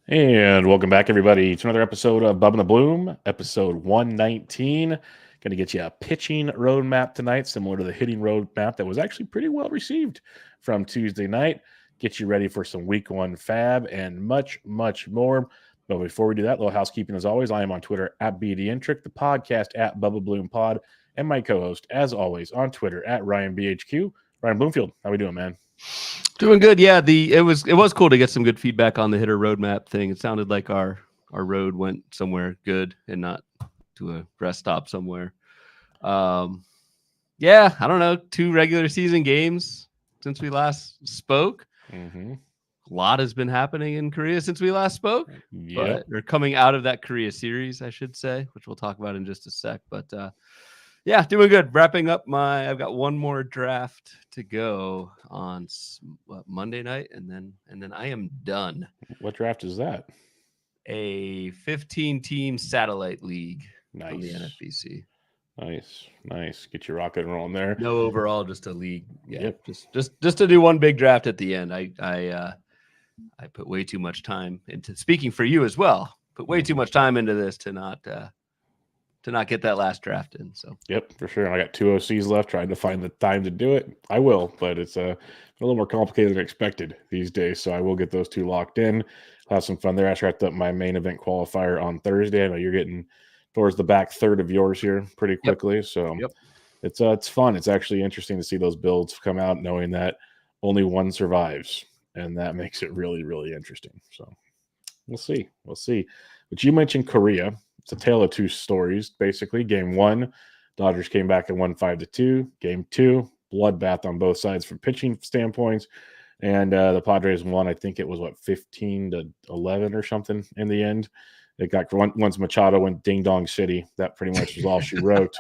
And welcome back, everybody, to another episode of Bubba and the Bloom, episode 119. Going to get you a pitching roadmap tonight, similar to the hitting roadmap that was actually pretty well received from Tuesday night. Get you ready for some week one FAAB and much, much more. But before we do that, little housekeeping as always. I am on Twitter at BDintric, the podcast at Bubba Bloom Pod, and my co-host, as always, on Twitter at RyanBHQ. Ryan Bloomfield, how we doing, man? Doing good. Yeah, it was cool to get some good feedback on the hitter roadmap thing. It sounded like our road went somewhere good and not to a rest stop somewhere. Yeah, I don't know. 2 regular season games since we last spoke. Mm-hmm. A lot has been happening in Korea since we last spoke. Yep. But they're coming out of that Korea series, I should say, which we'll talk about in just a sec. But yeah, doing good. Wrapping up I've got one more draft to go on Monday night, and then I am done. What draft is that? A 15-team satellite league Nice. from the NFBC. Nice. Get your rocket rolling there. No overall, just a league. Yeah, Yep. Just to do one big draft at the end. I put way too much time into speaking for you as well. Put way too much time into this to not get that last draft in. So yep, for sure. I got 2 OCs left, trying to find the time to do it. I will, but it's a little more complicated than expected these days. So I will get those 2 locked in. I'll have some fun there. I wrapped up my main event qualifier on Thursday. I know you're getting towards the back third of yours here pretty quickly. Yep. So it's fun. It's actually interesting to see those builds come out, knowing that only one survives, and that makes it really, really interesting. So we'll see. But you mentioned Korea. It's a tale of 2 stories, basically. Game 1, Dodgers came back and won 5-2. Game 2, bloodbath on both sides from pitching standpoints. And the Padres won, I think it was, 15-11 or something in the end. It got once Machado went ding-dong city. That pretty much was all she wrote.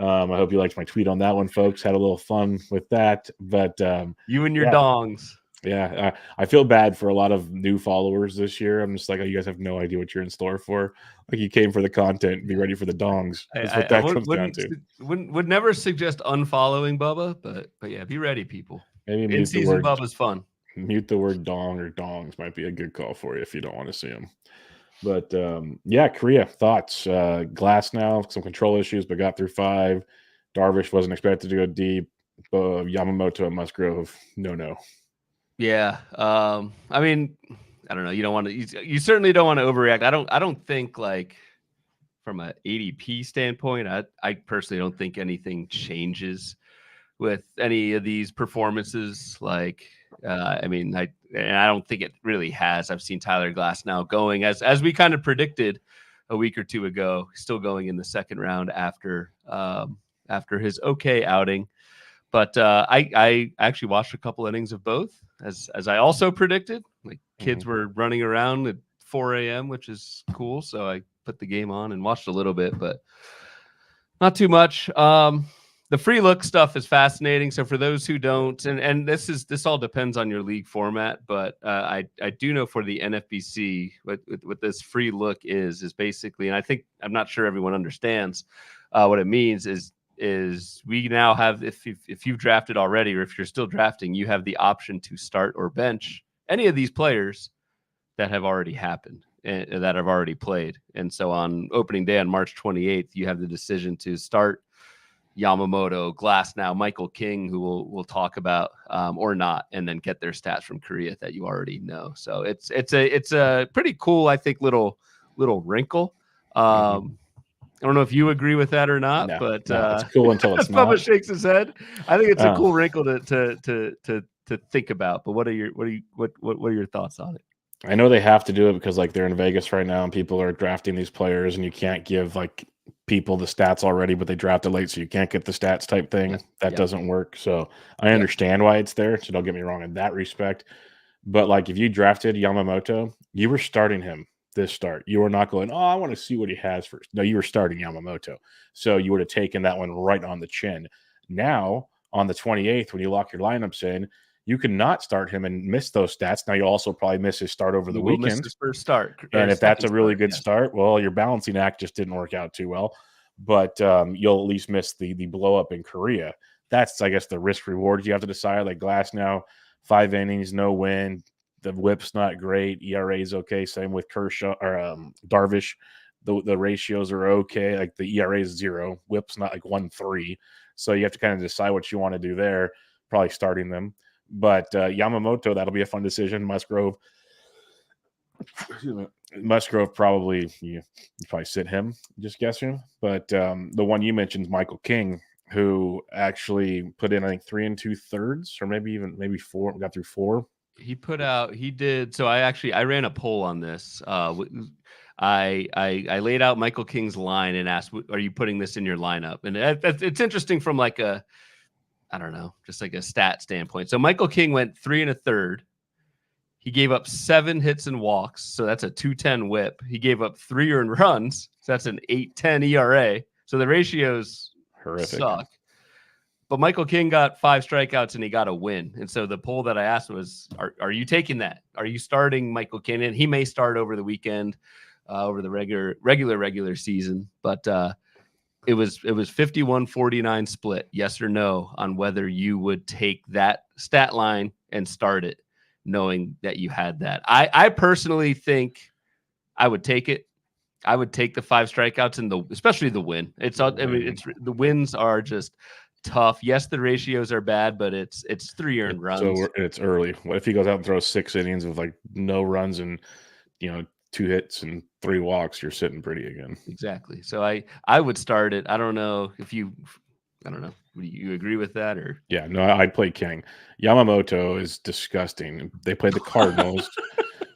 I hope you liked my tweet on that one, folks. Had a little fun with that. But you and your dongs. Yeah, I feel bad for a lot of new followers this year. I'm just like, oh, you guys have no idea what you're in store for. Like, you came for the content, be ready for the dongs. That's what that comes down to. Would never suggest unfollowing Bubba, but yeah, be ready, people. Maybe in season Bubba's fun. Mute the word dong or dongs might be a good call for you if you don't want to see them. But yeah, Korea thoughts. Glass now, some control issues, but got through 5. Darvish wasn't expected to go deep. Yamamoto and Musgrove, no. Yeah, I mean, I don't know. You don't want to. You certainly don't want to overreact. I don't think, like, from an ADP standpoint, I personally don't think anything changes with any of these performances. Like, I mean, I don't think it really has. I've seen Tyler Glass now going as we kind of predicted a week or 2 ago, still going in the second round after his okay outing. But I actually watched a couple innings of both, as I also predicted. Like, kids were running around at 4 a.m., which is cool. So I put the game on and watched a little bit, but not too much. The free look stuff is fascinating. So for those who don't, and this all depends on your league format, but I do know for the NFBC, what this free look is basically, and I'm not sure everyone understands what it means is we now have, if you've drafted already, or if you're still drafting, you have the option to start or bench any of these players that have already happened and that have already played. And so on opening day on March 28th, you have the decision to start Yamamoto, Glasnow, Michael King, who we'll talk about, or not, and then get their stats from Korea that you already know. So it's a pretty cool, I think, little wrinkle. I don't know if you agree with that or not, but it's cool until it's not. Bubba shakes his head. I think it's a cool wrinkle to think about. But what are your thoughts on it? I know they have to do it because, like, they're in Vegas right now and people are drafting these players, and you can't give, like, people the stats already, but they drafted late, so you can't get the stats type thing. That doesn't work. So I understand why it's there. So don't get me wrong in that respect. But, like, if you drafted Yamamoto, you were starting him this start. You were not going, oh, I want to see what he has first. No, you were starting Yamamoto. So you would have taken that one right on the chin. Now, on the 28th, when you lock your lineups in, you can not start him and miss those stats. Now, you'll also probably miss his start over the weekend. Miss his first start. And if that's a really good start, well, your balancing act just didn't work out too well. But you'll at least miss the blow up in Korea. That's, I guess, the risk reward you have to decide. Like Glass now, 5 innings, no win, The whip's not great. ERA is okay. Same with Kershaw or Darvish. The ratios are okay. Like the ERA is 0. Whip's not like 1.3. So you have to kind of decide what you want to do there. Probably starting them. But Yamamoto, that'll be a fun decision. Musgrove probably you probably sit him, just guessing. But the one you mentioned is Michael King, who actually put in I think 3 2/3, or maybe 4. Got through 4. He did. So I ran a poll on this. I laid out Michael King's line and asked, "Are you putting this in your lineup?" And it's interesting from like a, I don't know, just like a stat standpoint. So Michael King went 3 1/3. He gave up 7 hits and walks, so that's a 2.10 whip. He gave up 3 earned runs, so that's an 8.10 ERA. So the ratios Horrific. suck. But Michael King got 5 strikeouts and he got a win. And so the poll that I asked was, are you taking that? Are you starting Michael King? And he may start over the weekend, over the regular season. But it was 51-49 split, yes or no, on whether you would take that stat line and start it, knowing that you had that. I personally think I would take it. I would take the 5 strikeouts and especially the win. The wins are just tough. Yes, the ratios are bad, but it's 3 earned runs. So it's early. What if he goes out and throws 6 innings with like no runs and 2 hits and 3 walks? You're sitting pretty again. Exactly. So I would start it. I don't know. Do you agree with that or? Yeah, no, I'd play King. Yamamoto is disgusting. They played the Cardinals.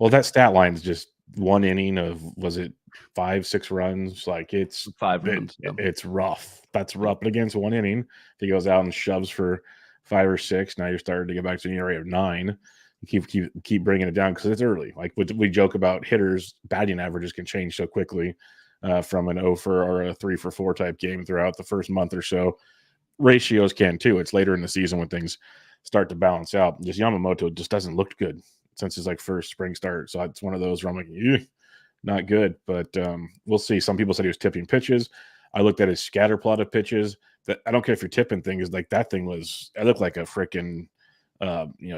Well, that stat line is just 1 inning of, was it 5-6 runs? Like it's 5 runs. It's rough. That's rough. But against 1 inning, if he goes out and shoves for 5 or 6, now you're starting to get back to an ERA of 9. Keep bringing it down because it's early. Like we joke about hitters, batting averages can change so quickly from an 0 for or a 3 for 4 type game throughout the first month or so. Ratios can too. It's later in the season when things start to balance out. Just Yamamoto just doesn't look good since his like first spring start. So it's one of those where I'm like, not good. But we'll see. Some people said he was tipping pitches. I looked at his scatter plot of pitches. That I don't care if you're tipping things. Like that thing it looked like a freaking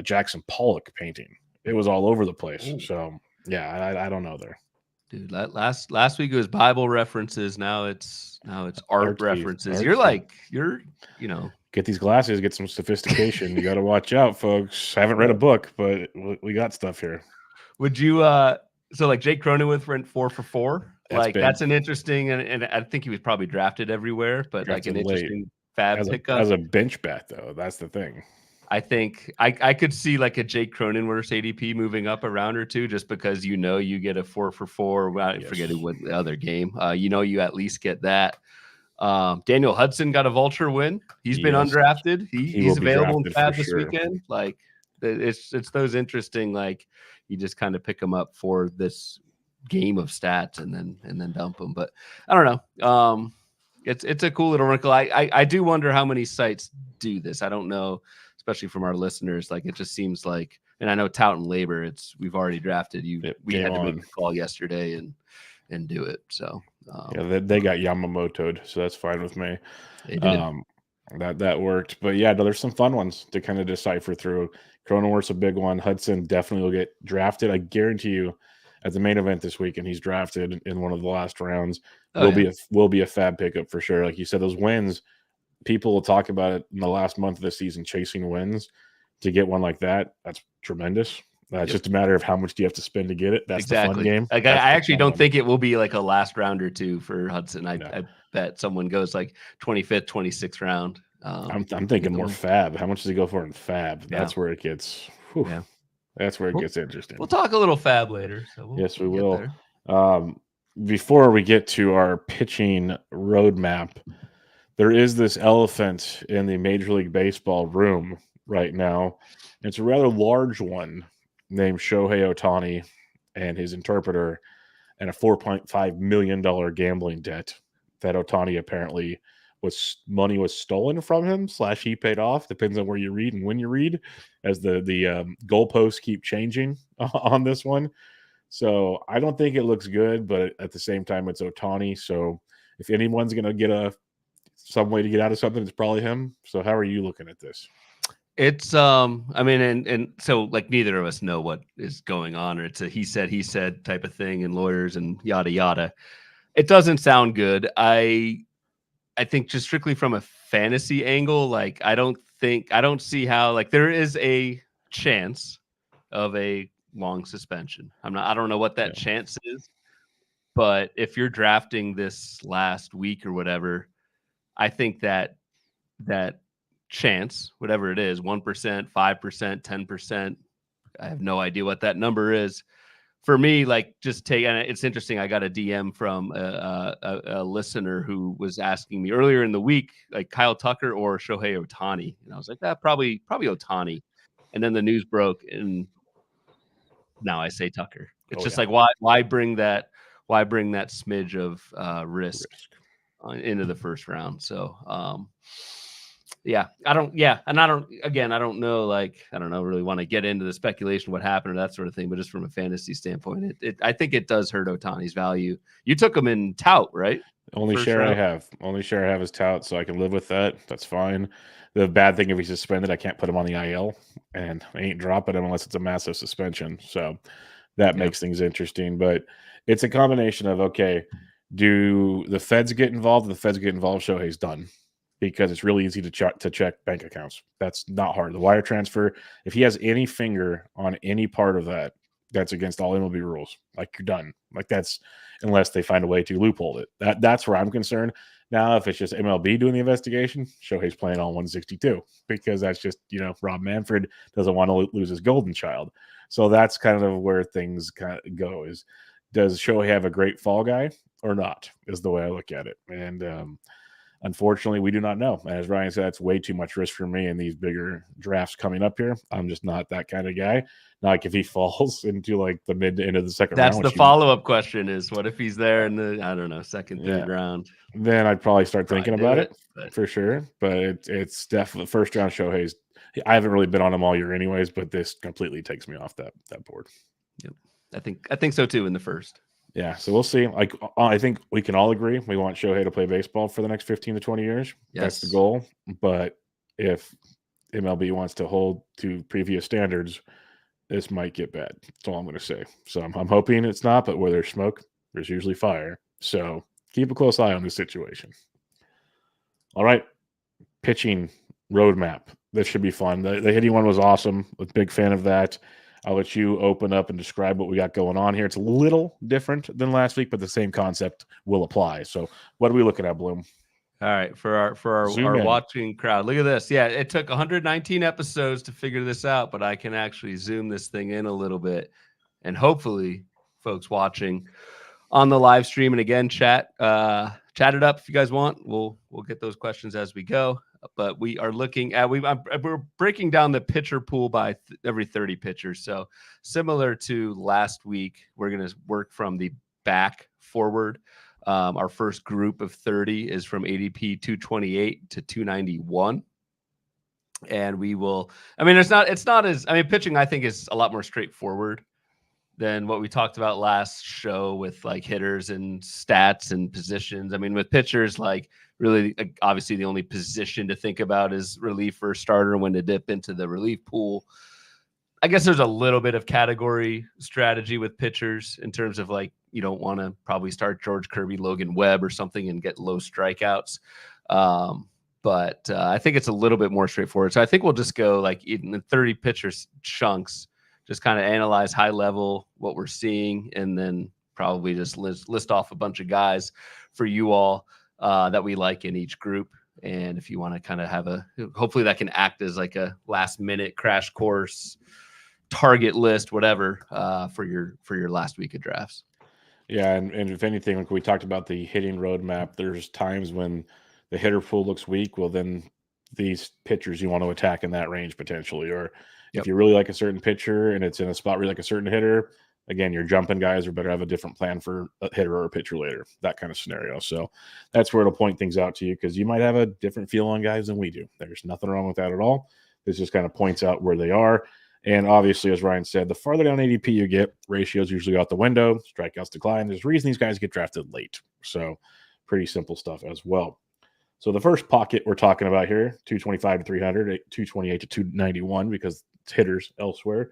Jackson Pollock painting. It was all over the place. Ooh. So yeah, I don't know there. Dude, last week it was Bible references. Now it's art references. You're get these glasses, get some sophistication. You got to watch out, folks. I haven't read a book, but we got stuff here. Would you so like Jake Cronenworth went 4 for 4? That's an interesting, and I think he was probably drafted everywhere, but drafted like an interesting FAAB pickup. As a bench bat, though, that's the thing. I think I could see like a Jake Cronenworth ADP moving up a round or two just because you get a 4 for 4. I forget what the other game. You at least get that. Daniel Hudson got a vulture win. He's been undrafted. He's available in FAAB this weekend. Like it's those interesting, like you just kind of pick them up for this game of stats and then dump them. But I don't know. It's a cool little wrinkle. I do wonder how many sites do this. I don't know. Especially from our listeners, like it just seems like, and I know Tout and Labor, we've already drafted you. We had to make a call yesterday and do it. So they got Yamamoto'd, so that's fine with me. They did. That worked. But yeah, there's some fun ones to kind of decipher through. Cronenworth's a big one. Hudson definitely will get drafted. I guarantee you, at the main event this weekend, he's drafted in one of the last rounds. Will be a FAAB pickup for sure. Like you said, those wins. People will talk about it in the last month of the season, chasing wins. To get one like that, that's tremendous. It's just a matter of how much do you have to spend to get it. That's the fun game. Like I actually don't think it will be like a last round or two for Hudson. I bet someone goes like 25th, 26th round. I'm thinking more FAAB. How much does he go for in FAAB? That's where it gets. That's where it gets interesting. We'll talk a little FAAB later. So yes, we will. Before we get to our pitching roadmap. There is this elephant in the Major League Baseball room right now. It's a rather large one named Shohei Ohtani and his interpreter and a $4.5 million gambling debt that Ohtani apparently money was stolen from him / he paid off. Depends on where you read and when you read, as the goalposts keep changing on this one. So I don't think it looks good, but at the same time, it's Ohtani. So if anyone's going to get some way to get out of something, it's probably him. So how are you looking at this? It's I mean, and so like neither of us know what is going on, or it's a he said type of thing, and lawyers and yada yada. It doesn't sound good. I think just strictly from a fantasy angle, like I don't see how, like, there is a chance of a long suspension. I don't know what that Yeah. chance is, but if you're drafting this last week or whatever, I think that chance, whatever it is, 1%, 5%, 10%, I have no idea what that number is. For me, like, just take, and it's interesting. I got a DM from a listener who was asking me earlier in the week, like Kyle Tucker or Shohei Ohtani, and I was like, probably Ohtani. And then the news broke, and now I say Tucker. It's Oh just yeah. like, why bring that smidge of risk into the first round? So yeah, I don't know, like, I don't know, really want to get into the speculation what happened or that sort of thing, but just from a fantasy standpoint, I think it does hurt Ohtani's value. You took him in tout, right? Only First share I round? have. Only share I have is tout, so I can live with that. That's fine. The bad thing, if he's suspended, I can't put him on the IL, and I ain't dropping him unless it's a massive suspension. So that Yeah. makes things interesting. But it's a combination of, okay, do the feds get involved? If the feds get involved, Shohei's done, because it's really easy to check bank accounts. That's not hard. The wire transfer, if he has any finger on any part of that, that's against all MLB rules. Like, you're done. Like, that's, unless they find a way to loophole it. That's where I'm concerned. Now, if it's just MLB doing the investigation, Shohei's playing on 162, because that's just, Rob Manfred doesn't want to lose his golden child. So that's kind of where things kind of go, is, does Shohei have a great fall guy or not, is the way I look at it. And unfortunately, we do not know. As Ryan said, that's way too much risk for me in these bigger drafts coming up here. I'm just not that kind of guy. Not like if he falls into like the mid to end of the second That's round. the follow-up question is, what if he's there in the, I don't know, second, third round? Then I'd probably start Probably thinking do about it, it but for sure. But it's definitely first round Shohei's. I haven't really been on him all year anyways, but this completely takes me off that board. yep. I think so too in the first. Yeah, so we'll see. Like, I think we can all agree we want Shohei to play baseball for the next 15 to 20 years. That's the Yes. goal. But if MLB wants to hold to previous standards, this might get bad. That's all I'm going to say. So I'm hoping it's not, but where there's smoke, there's usually fire. So keep a close eye on this situation. All right, pitching roadmap. This should be fun. The hitting one was awesome. A big fan of that. I'll let you open up and describe what we got going on here. It's a little different than last week, but the same concept will apply. So what are we looking at, Bloom? All right, for our In. watching crowd, look at this. Yeah, it took 119 episodes to figure this out, but I can actually zoom this thing in a little bit, and hopefully, folks watching on the live stream, and again, chat it up if you guys want. We'll get those questions as we go. But we are looking at we're breaking down the pitcher pool by every 30 pitchers. So similar to last week, we're going to work from the back forward. Our first group of 30 is from ADP 228 to 291. And we will, I mean, it's not as, I mean, pitching, I think, is a lot more straightforward than what we talked about last show with like hitters and stats and positions. I mean, with pitchers, like, really, obviously the only position to think about is relief or starter, when to dip into the relief pool. I guess there's a little bit of category strategy with pitchers in terms of, like, you don't want to probably start George Kirby, Logan Webb or something and get low strikeouts. But I think it's a little bit more straightforward. So I think we'll just go like in the 30 pitchers chunks, just kind of analyze high level what we're seeing, and then probably just list off a bunch of guys for you all that we like in each group. And if you want to kind of have hopefully that can act as like a last minute crash course, target list, whatever, for your last week of drafts. Yeah, and if anything, like we talked about the hitting roadmap, there's times when the hitter pool looks weak. Well, then these pitchers you want to attack in that range potentially. Or if you really like a certain pitcher and it's in a spot where you like a certain hitter, again, you're jumping guys, or better have a different plan for a hitter or a pitcher later, that kind of scenario. So that's where it'll point things out to you, because you might have a different feel on guys than we do. There's nothing wrong with that at all. This just kind of points out where they are. And obviously, as Ryan said, the farther down ADP you get, ratios usually out the window, strikeouts decline. There's a reason these guys get drafted late. So pretty simple stuff as well. So the first pocket we're talking about here, 225 to 300, 228 to 291, because it's hitters elsewhere.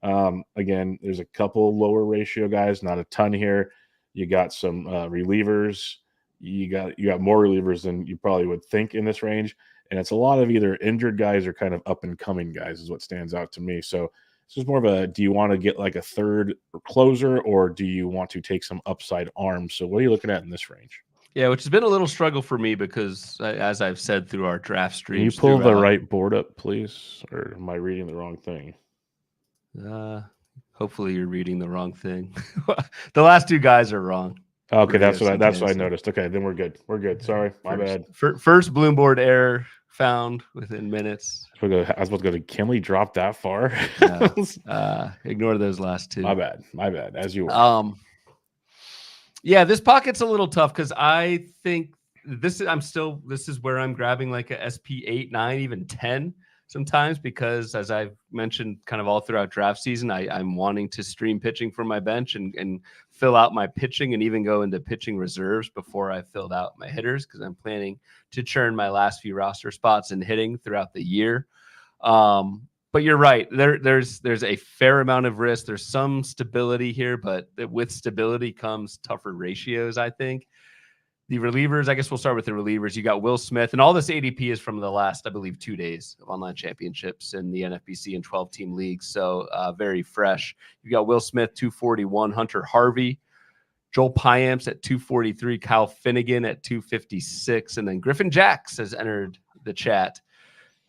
Again, there's a couple lower ratio guys, not a ton here. You got some relievers. You got more relievers than you probably would think in this range, and it's a lot of either injured guys or kind of up and coming guys is what stands out to me. So this is more of a: do you want to get like a third closer, or do you want to take some upside arms? So what are you looking at in this range? Yeah, which has been a little struggle for me because, as I've said through our draft Can you streams, pull the right board up, please? Or am I reading the wrong thing? Hopefully you're reading the wrong thing. The last two guys are wrong. Okay, that's what I noticed. Okay, then we're good. We're good. Sorry, my bad. First bloom board error found within minutes. I was supposed to go to, can we drop that far? No, ignore those last two. My bad. As you were. Yeah, this pocket's a little tough because I think this is where I'm grabbing like a SP 8, 9, even 10 sometimes, because as I've mentioned kind of all throughout draft season, I'm wanting to stream pitching from my bench and fill out my pitching and even go into pitching reserves before I filled out my hitters, because I'm planning to churn my last few roster spots in hitting throughout the year. But you're right. There's a fair amount of risk. There's some stability here, but with stability comes tougher ratios, I think. The relievers, I guess we'll start with the relievers. You got Will Smith, and all this ADP is from the last, I believe, 2 days of online championships in the NFBC and 12-team leagues, so very fresh. You got Will Smith, 241, Hunter Harvey, Joel Payamps at 243, Kyle Finnegan at 256, and then Griffin Jacks has entered the chat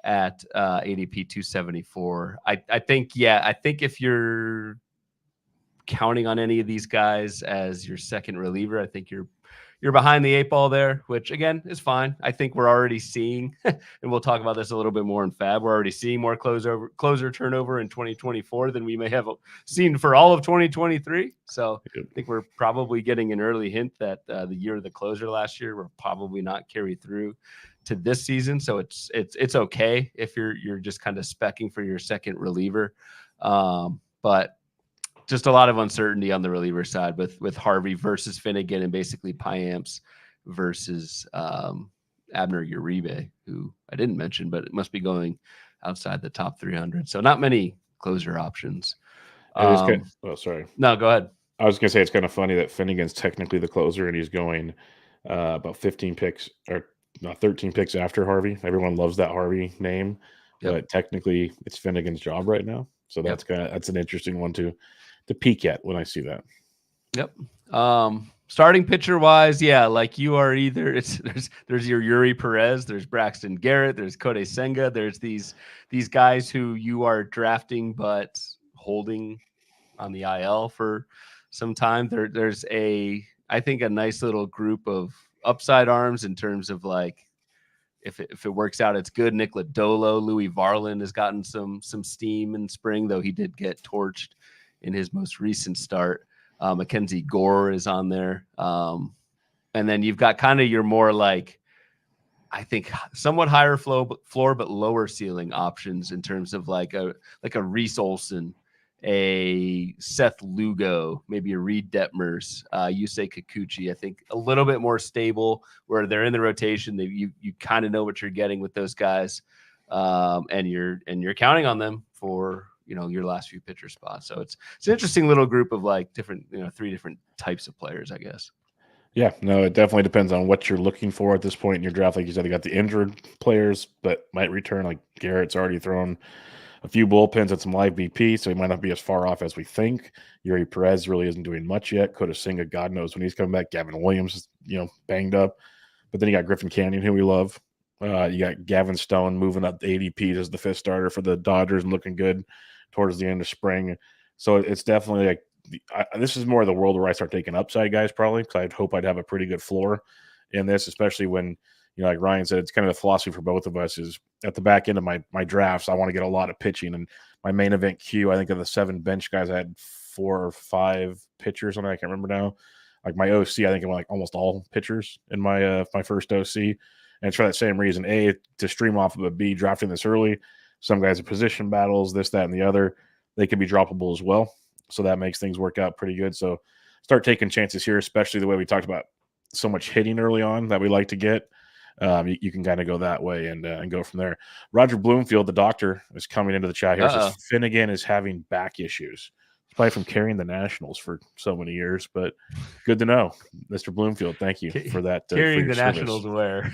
at ADP 274. I think if you're counting on any of these guys as your second reliever, I think you're behind the 8 ball there, which again is fine. I think we're already seeing, and we'll talk about this a little bit more in FAAB, we're already seeing more closer turnover in 2024 than we may have seen for all of 2023. So I think we're probably getting an early hint that the year of the closer last year will probably not carry through to this season. So it's okay if you're just kind of specking for your second reliever. But just a lot of uncertainty on the reliever side with Harvey versus Finnegan, and basically Payamps versus Abner Uribe, who I didn't mention, but it must be going outside the top 300. So not many closer options. Sorry. No, go ahead. I was going to say it's kind of funny that Finnegan's technically the closer, and he's going about 15 picks or 13 picks after Harvey. Everyone loves that Harvey name, but technically it's Finnegan's job right now. So that's that's an interesting one to peek at when I see that. Yep. Starting pitcher wise, yeah, like you are either there's your Yuri Perez, there's Braxton Garrett, there's Kodai Senga, there's these guys who you are drafting but holding on the IL for some time. There's I think a nice little group of upside arms in terms of like if it works out, it's good. Nick Lodolo, Louis Varland has gotten some steam in spring, though he did get torched in his most recent start. Mackenzie Gore is on there. And then you've got kind of your more like, I think somewhat higher floor, but lower ceiling options in terms of like a Reese Olson, a Seth Lugo, maybe a Reed Detmers, Yusei Kikuchi. I think a little bit more stable where they're in the rotation. You kind of know what you're getting with those guys. And you're counting on them for, your last few pitcher spots. So it's an interesting little group of like different, 3 different types of players, I guess. Yeah, no, it definitely depends on what you're looking for at this point in your draft. Like you said, you got the injured players that might return. Like Garrett's already thrown a few bullpens at some live BP, so he might not be as far off as we think. Yuri Perez really isn't doing much yet. Kodai Senga, God knows when he's coming back. Gavin Williams is, banged up. But then you got Griffin Canyon, who we love. You got Gavin Stone moving up the ADP as the 5th starter for the Dodgers and looking good towards the end of spring. So it's definitely like this is more of the world where I start taking upside guys probably, because I'd hope I'd have a pretty good floor in this, especially when, like Ryan said, it's kind of the philosophy for both of us is at the back end of my drafts, I want to get a lot of pitching. And my main event queue, I think of the 7 bench guys, I had 4 or 5 pitchers on it. I can't remember now. Like my OC, I think I went like almost all pitchers in my my first OC. And it's for that same reason, A, to stream off of, a B, drafting this early. Some guys are position battles, this, that, and the other. They can be droppable as well. So that makes things work out pretty good. So start taking chances here, especially the way we talked about so much hitting early on that we like to get. you can kind of go that way and go from there. Roger Bloomfield, the doctor, is coming into the chat here. Says Finnegan is having back issues. It's probably from carrying the Nationals for so many years, but good to know, Mr. Bloomfield. Thank you for that. Carrying for the Nationals where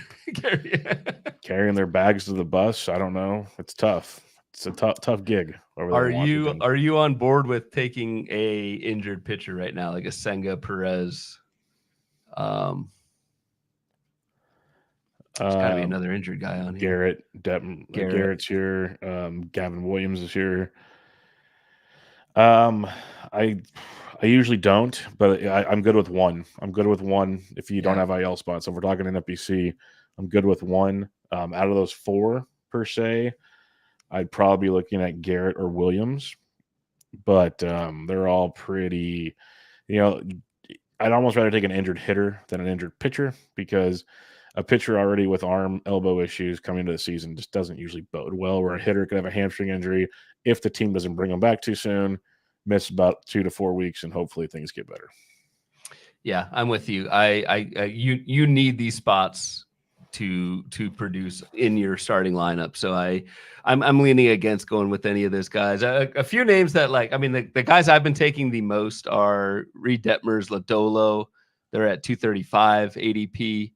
carrying their bags to the bus. I don't know. It's tough. It's a tough gig. Are you on board with taking a injured pitcher right now, like a Senga Perez? There's got to be another injured guy on here. Garrett's here. Gavin Williams is here. I usually don't, but I'm good with one. I'm good with one if you don't have IL spots. So if we're talking NFBC, I'm good with one. Out of those four per se, I'd probably be looking at Garrett or Williams, but they're all pretty, I'd almost rather take an injured hitter than an injured pitcher, because a pitcher already with arm, elbow issues coming into the season just doesn't usually bode well, where a hitter could have a hamstring injury if the team doesn't bring them back too soon, miss about 2 to 4 weeks, and hopefully things get better. Yeah, I'm with you. You need these spots to produce in your starting lineup. So I'm leaning against going with any of those guys. A few names that, the guys I've been taking the most are Reed Detmers, Lodolo. They're at 235 ADP.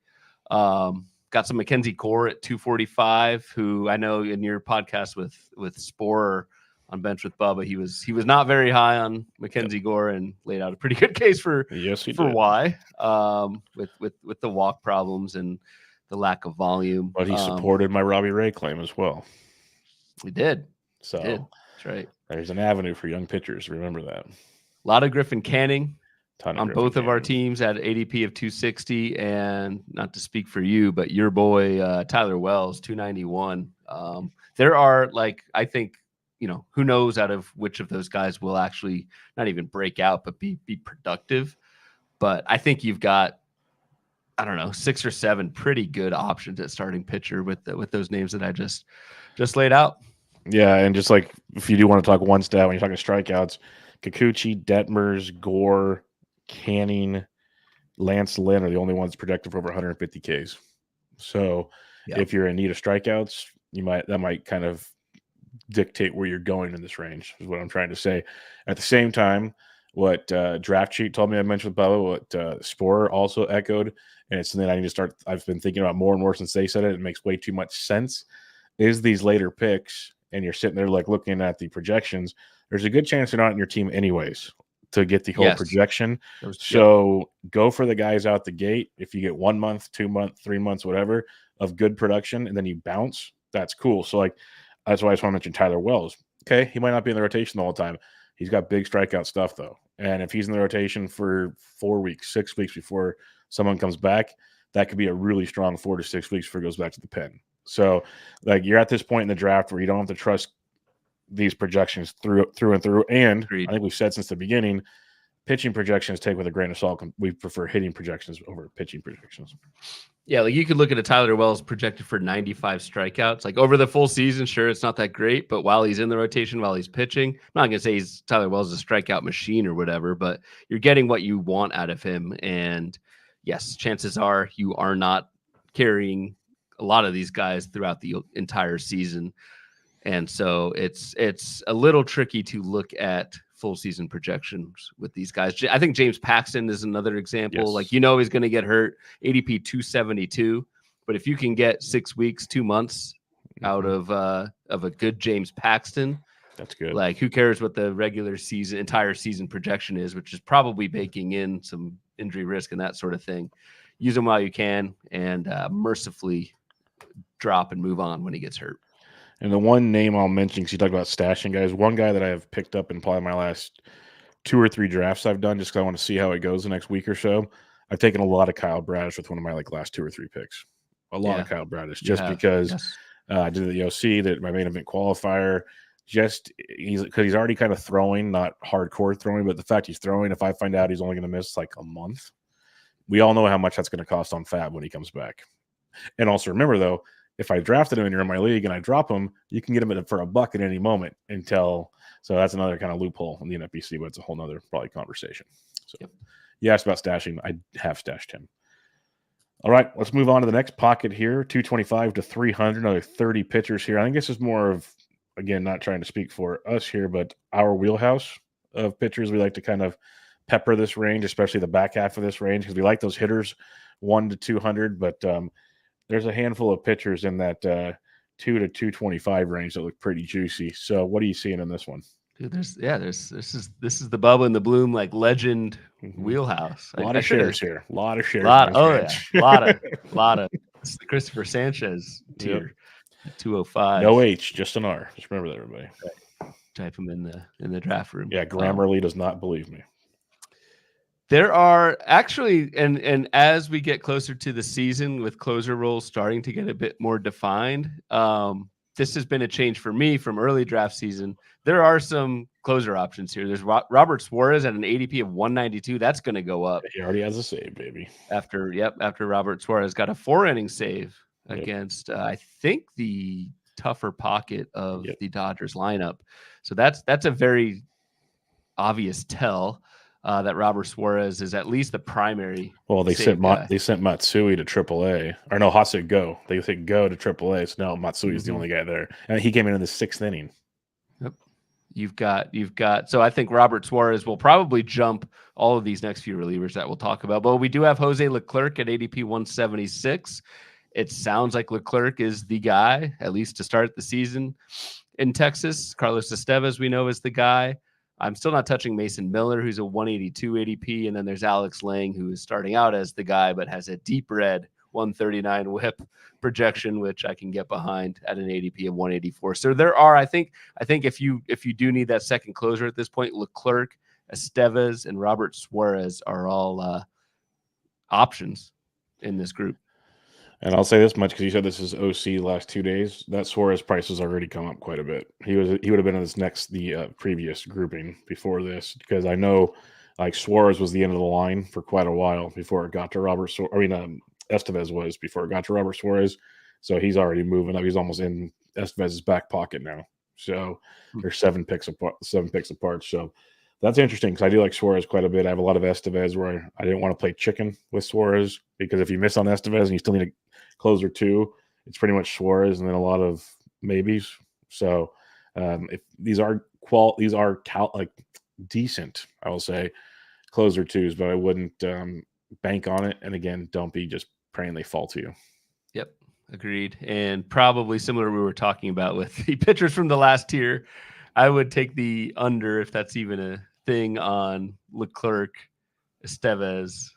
Got some Mackenzie Gore at 245, who I know in your podcast with Sporer on Bench with Bubba, he was not very high on Mackenzie Gore and laid out a pretty good case for why, with the walk problems and the lack of volume. But he supported my Robbie Ray claim as well. He did. So that's right. There's an avenue for young pitchers. Remember that. A lot of Griffin Canning on both of our teams at ADP of 260, and not to speak for you, but your boy Tyler Wells 291. There are, I think, who knows out of which of those guys will actually not even break out, but be productive. But I think you've got, I don't know, 6 or 7 pretty good options at starting pitcher with those names that I just laid out. Yeah, and just like if you do want to talk one stat when you're talking strikeouts, Kikuchi, Detmers, Gore, Canning, Lance Lynn are the only ones projected for over 150 Ks. So if you're in need of strikeouts, that might kind of dictate where you're going in this range, is what I'm trying to say. At the same time, what Draft Sheet told me, I mentioned with Bubba, what Sporer also echoed, and it's something I need to start. I've been thinking about more and more since they said it. It makes way too much sense. Is these later picks, and you're sitting there looking at the projections, there's a good chance they're not in your team anyways to get the whole projection. So go for the guys out the gate. If you get 1 month, 2 months, 3 months, whatever, of good production, and then you bounce, that's cool. So that's why I just want to mention Tyler Wells. Okay, he might not be in the rotation the whole time. He's got big strikeout stuff, though. And if he's in the rotation for 4 weeks, 6 weeks before someone comes back, that could be a really strong 4 to 6 weeks before it goes back to the pen. So, you're at this point in the draft where you don't have to trust these projections through and through. And I think we've said since the beginning, pitching projections take with a grain of salt. We prefer hitting projections over pitching projections. Yeah, you could look at a Tyler Wells projected for 95 strikeouts. Over the full season, sure, it's not that great, but while he's in the rotation, while he's pitching, I'm not going to say Tyler Wells is a strikeout machine or whatever, but you're getting what you want out of him. And yes, chances are you are not carrying a lot of these guys throughout the entire season. And so it's a little tricky to look at full season projections with these guys. I think James Paxton is another example. Yes. He's going to get hurt. ADP 272, but if you can get 6 weeks, 2 months out of a good James Paxton, that's good. Who cares what the regular season, entire season projection is, which is probably baking in some injury risk and that sort of thing. Use him while you can, and mercifully drop and move on when he gets hurt. And the one name I'll mention, because you talked about stashing guys, one guy that I have picked up in probably my last 2 or 3 drafts I've done, just because I want to see how it goes the next week or so. I've taken a lot of Kyle Bradish with one of my last 2 or 3 picks. A lot of Kyle Bradish, just because I did the OC, that my main event qualifier. Because he's already kind of throwing, not hardcore throwing, but the fact he's throwing, if I find out he's only going to miss a month, we all know how much that's going to cost on FAAB when he comes back. And also remember, though, if I drafted him and you're in my league and I drop him, you can get him for $1 at any moment so that's another kind of loophole in the NFBC, but it's a whole nother probably conversation. So you asked about stashing. I have stashed him. All right, let's move on to the next pocket here. 225 to 300, another 30 pitchers here. I think this is more of, again, not trying to speak for us here, but our wheelhouse of pitchers. We like to kind of pepper this range, especially the back half of this range, because we like those hitters 1 to 200. But there's a handful of pitchers in that 2 to 225 range that look pretty juicy. So, what are you seeing in this one? Dude, this is the Bubba and the Bloom like legend wheelhouse. A lot of shares here. A lot of shares. A lot of it's the Christopher Sanchez tier at 205. No H, just an R. Just remember that, everybody. Type him in the draft room. Yeah, Grammarly does not believe me. There are actually, and as we get closer to the season with closer roles starting to get a bit more defined, this has been a change for me from early draft season. There are some closer options here. There's Robert Suarez at an ADP of 192. That's going to go up. He already has a save, baby. After Robert Suarez got a 4-inning save against, I think, the tougher pocket of the Dodgers lineup. So that's a very obvious tell that Robert Suarez is at least the primary. Well, they sent Matsui to AAA, or no, Hase go. They said go to AAA. So now Matsui is the only guy there, and he came in the 6th inning. Yep. You've got. So I think Robert Suarez will probably jump all of these next few relievers that we'll talk about. But we do have Jose Leclerc at ADP 176. It sounds like Leclerc is the guy, at least to start the season in Texas. Carlos Estevez, we know, is the guy. I'm still not touching Mason Miller, who's a 182 ADP. And then there's Alex Lang, who is starting out as the guy, but has a deep red 139 whip projection, which I can get behind at an ADP of 184. So there are, I think if you do need that second closer at this point, Leclerc, Estevez, and Robert Suarez are all options in this group. And I'll say this much, because you said this is OC the last 2 days. That Suarez price has already come up quite a bit. He would have been in the previous grouping before this, because I know like Suarez was the end of the line for quite a while before it got to Estevez was before it got to Robert Suarez. So he's already moving up. He's almost in Estevez's back pocket now. So they're 7 picks apart. So that's interesting, because I do like Suarez quite a bit. I have a lot of Estevez where I didn't want to play chicken with Suarez, because if you miss on Estevez and you still need a closer 2, it's pretty much Suarez and then a lot of maybes. So if these are decent, I will say, closer 2s, but I wouldn't bank on it. And again, don't be just praying they fall to you. Yep, agreed. And probably similar we were talking about with the pitchers from the last tier, I would take the under, if that's even a thing, on Leclerc, Estevez,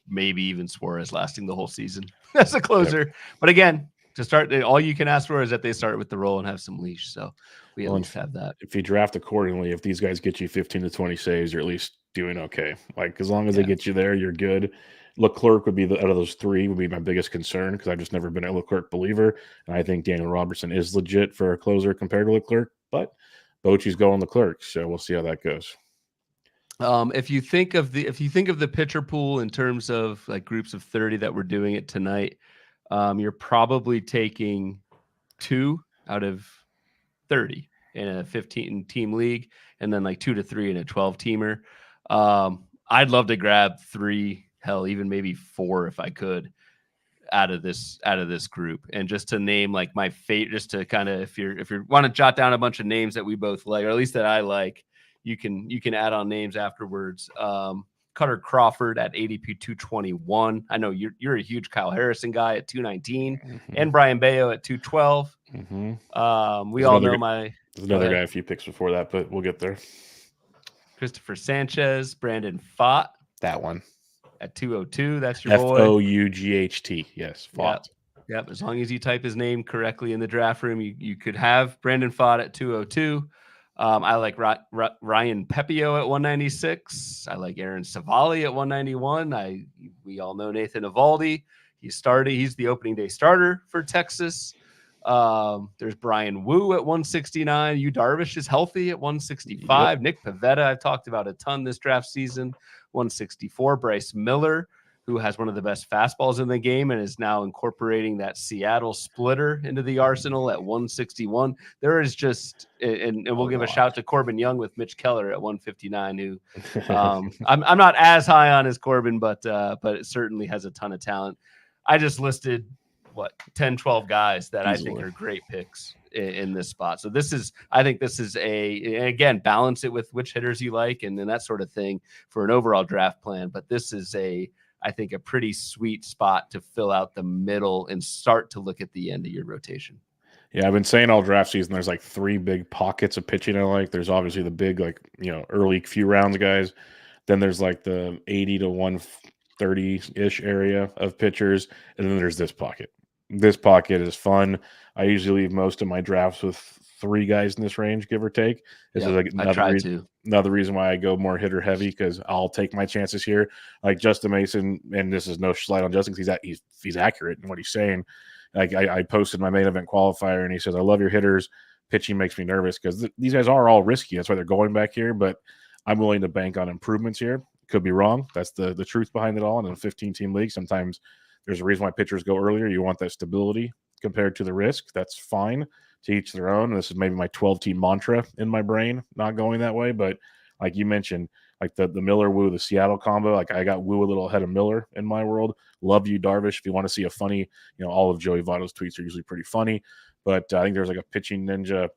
maybe even Suarez lasting the whole season as a closer. Yep. But again, to start, all you can ask for is that they start with the roll and have some leash. So we at least have that. If you draft accordingly, if these guys get you 15 to 20 saves, you're at least doing okay. Like, as long as they get you there, you're good. Leclerc would be out of those 3 would be my biggest concern, because I've just never been a Leclerc believer. And I think Daniel Robertson is legit for a closer compared to Leclerc, but Bochy's going Leclerc. So we'll see how that goes. If you think of the pitcher pool in terms of like groups of 30 that we're doing it tonight, you're probably taking 2 out of 30 in a 15-team league, and then like 2 to 3 in a 12-teamer. I'd love to grab 3, hell, even maybe 4 if I could, out of this group. And just to name like my favorite, just to kind of, if you want to jot down a bunch of names that we both like, or at least that I like, you can add on names afterwards. Cutter Crawford at ADP 221. I know you're a huge Kyle Harrison guy at 219, and Brian Bayo at 212. We all know there's another guy a few picks before that, but we'll get there. Christopher Sanchez, Brandon Pfaadt. That one. At 202. That's your boy. Fought. Yes, Pfaadt. Yep. As long as you type his name correctly in the draft room, you could have Brandon Pfaadt at 202. I like Ryan Pepio at 196. I like Aaron Savali at 191. We all know Nathan Eovaldi. He's the opening day starter for Texas. There's Brian Wu at 169. Yu Darvish is healthy at 165. Yep. Nick Pivetta, I've talked about a ton this draft season. 164. Bryce Miller, who has one of the best fastballs in the game and is now incorporating that Seattle splitter into the arsenal at 161. There is just, and we'll give a shout to Corbin Young with Mitch Keller at 159, who I'm not as high on as Corbin, but it certainly has a ton of talent. I just listed 10, 12 guys that I think Easily. are great picks in this spot. So I think this is again, balance it with which hitters you like and that sort of thing for an overall draft plan. But this is I think a pretty sweet spot to fill out the middle and start to look at the end of your rotation. Yeah, I've been saying all draft season there's like 3 big pockets of pitching I like. There's obviously the big, like, early few rounds guys. Then there's like the 80 to 130-ish area of pitchers. And then there's this pocket. This pocket is fun. I usually leave most of my drafts with 3 guys in this range, give or take. This is like another reason why I go more hitter heavy, because I'll take my chances here. Like Justin Mason, and this is no slight on Justin because he's accurate in what he's saying. Like I posted my main event qualifier, and he says, "I love your hitters. Pitching makes me nervous because these guys are all risky. That's why they're going back here. But I'm willing to bank on improvements here. Could be wrong. That's the truth behind it all. And in a 15-team league, sometimes there's a reason why pitchers go earlier. You want that stability compared to the risk. That's fine. To each their own. This is maybe my 12-team mantra in my brain, not going that way. But like you mentioned, like the Miller Woo, the Seattle combo, like I got Woo a little ahead of Miller in my world. Love you, Darvish. If you want to see a funny, all of Joey Votto's tweets are usually pretty funny. But I think there's like a pitching ninja,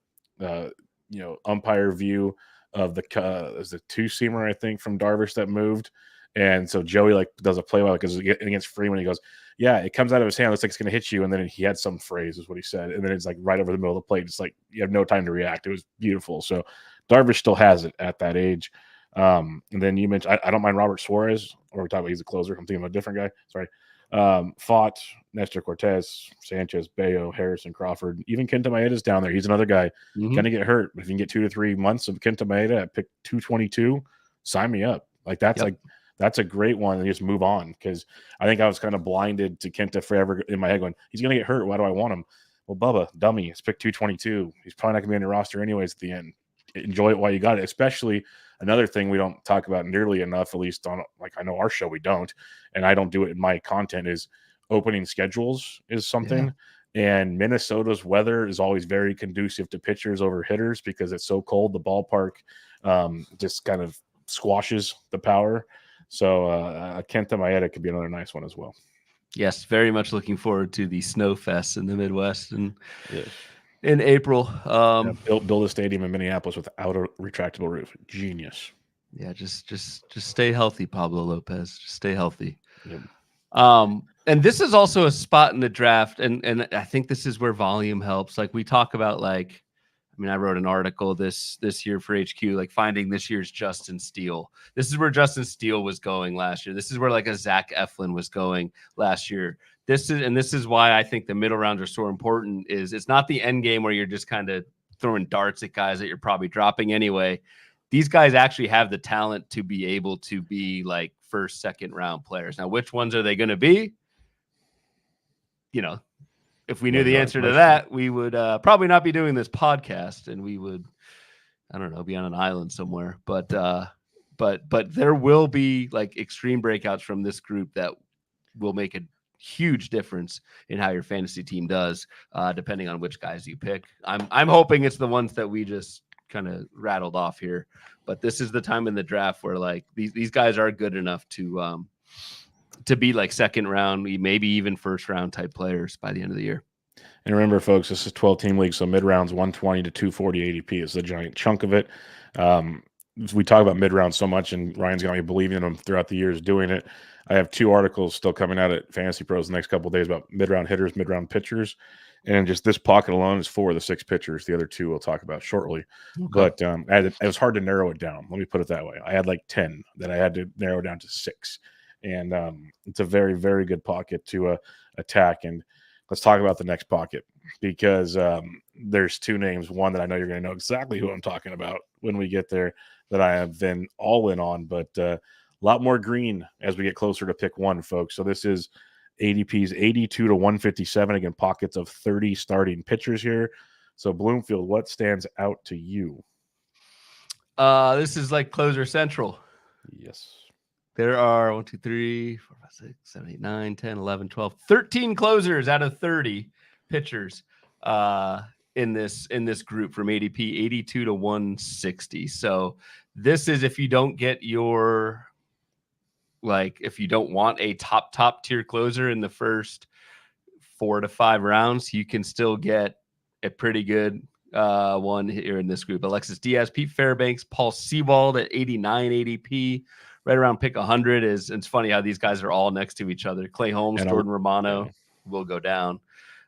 umpire view of the 2-seamer, I think, from Darvish that moved. And so Joey like does a play by because against Freeman, he goes, "Yeah, it comes out of his hand. Looks like it's going to hit you." And then he had some phrase, is what he said. And then it's like right over the middle of the plate. It's like you have no time to react. It was beautiful. So Darvish still has it at that age. And then you mentioned I don't mind Robert Suarez, or we're talking about he's a closer. I'm thinking of a different guy. Sorry. Fott, Nestor Cortez, Sanchez, Bayo, Harrison, Crawford, even Kenta Maeda's down there. He's another guy going to get hurt. But if you can get 2 to 3 months of Kenta Maeda at pick 222, sign me up. Like that's a great one, and just move on, because I think I was kind of blinded to Kenta forever in my head going, he's going to get hurt. Why do I want him? Well, Bubba, dummy, it's pick 222. He's probably not going to be on your roster anyways at the end. Enjoy it while you got it, especially another thing we don't talk about nearly enough, at least on, like, I know our show we don't, and I don't do it in my content, is opening schedules is something. Yeah. And Minnesota's weather is always very conducive to pitchers over hitters because it's so cold. The ballpark just kind of squashes the power. So Kenta Maeda could be another nice one as well. Yes, very much looking forward to the Snow Fest in the Midwest and in April. Build a stadium in Minneapolis without a retractable roof. Genius. Yeah, just stay healthy, Pablo Lopez. Just stay healthy. Yep. And this is also a spot in the draft, and I think this is where volume helps. Like we talk about, like, I mean, I wrote an article this year for HQ, like finding this year's Justin Steele. This is where Justin Steele was going last year. This is where like a Zach Eflin was going last year. This is why I think the middle rounds are so important. Is it's not the end game where you're just kind of throwing darts at guys that you're probably dropping anyway. These guys actually have the talent to be able to be like first, second round players. Now, which ones are they going to be? If we knew the answer to that, we would probably not be doing this podcast, and we would, I don't know, be on an island somewhere. But there will be like extreme breakouts from this group that will make a huge difference in how your fantasy team does, depending on which guys you pick. I'm hoping it's the ones that we just kind of rattled off here, but this is the time in the draft where like these guys are good enough to be like second round, maybe even first round type players by the end of the year. And remember, folks, this is 12-team league, so mid rounds 120 to 240 ADP is the giant chunk of it. We talk about mid rounds so much, and Ryan's got me believing in them throughout the years doing it. I have 2 articles still coming out at Fantasy Pros the next couple of days about mid round hitters, mid round pitchers, and just this pocket alone is 4 of the 6 pitchers. The other 2 we'll talk about shortly. Okay. But it was hard to narrow it down. Let me put it that way. I had like 10 that I had to narrow down to 6. And it's a very, very good pocket to attack. And let's talk about the next pocket, because there's 2 names. One that I know you're going to know exactly who I'm talking about when we get there, that I have been all in on, but a lot more green as we get closer to pick 1, folks. So this is ADP's 82 to 157. Again, pockets of 30 starting pitchers here. So Bloomfield, what stands out to you? This is like closer central. Yes. There are 1, 2, 3, 4, 5, 6, 7, 8, 9, 10, 11, 12, 13 closers out of 30 pitchers in this group from ADP 82 to 160. So this is if you don't get your like if you don't want a top tier closer in the first 4 to 5 rounds, you can still get a pretty good one here in this group. Alexis Diaz, Pete Fairbanks, Paul Sewald at 89 ADP, right around pick 100. It's funny how these guys are all next to each other. Clay Holmes, And Jordan Romano will go down.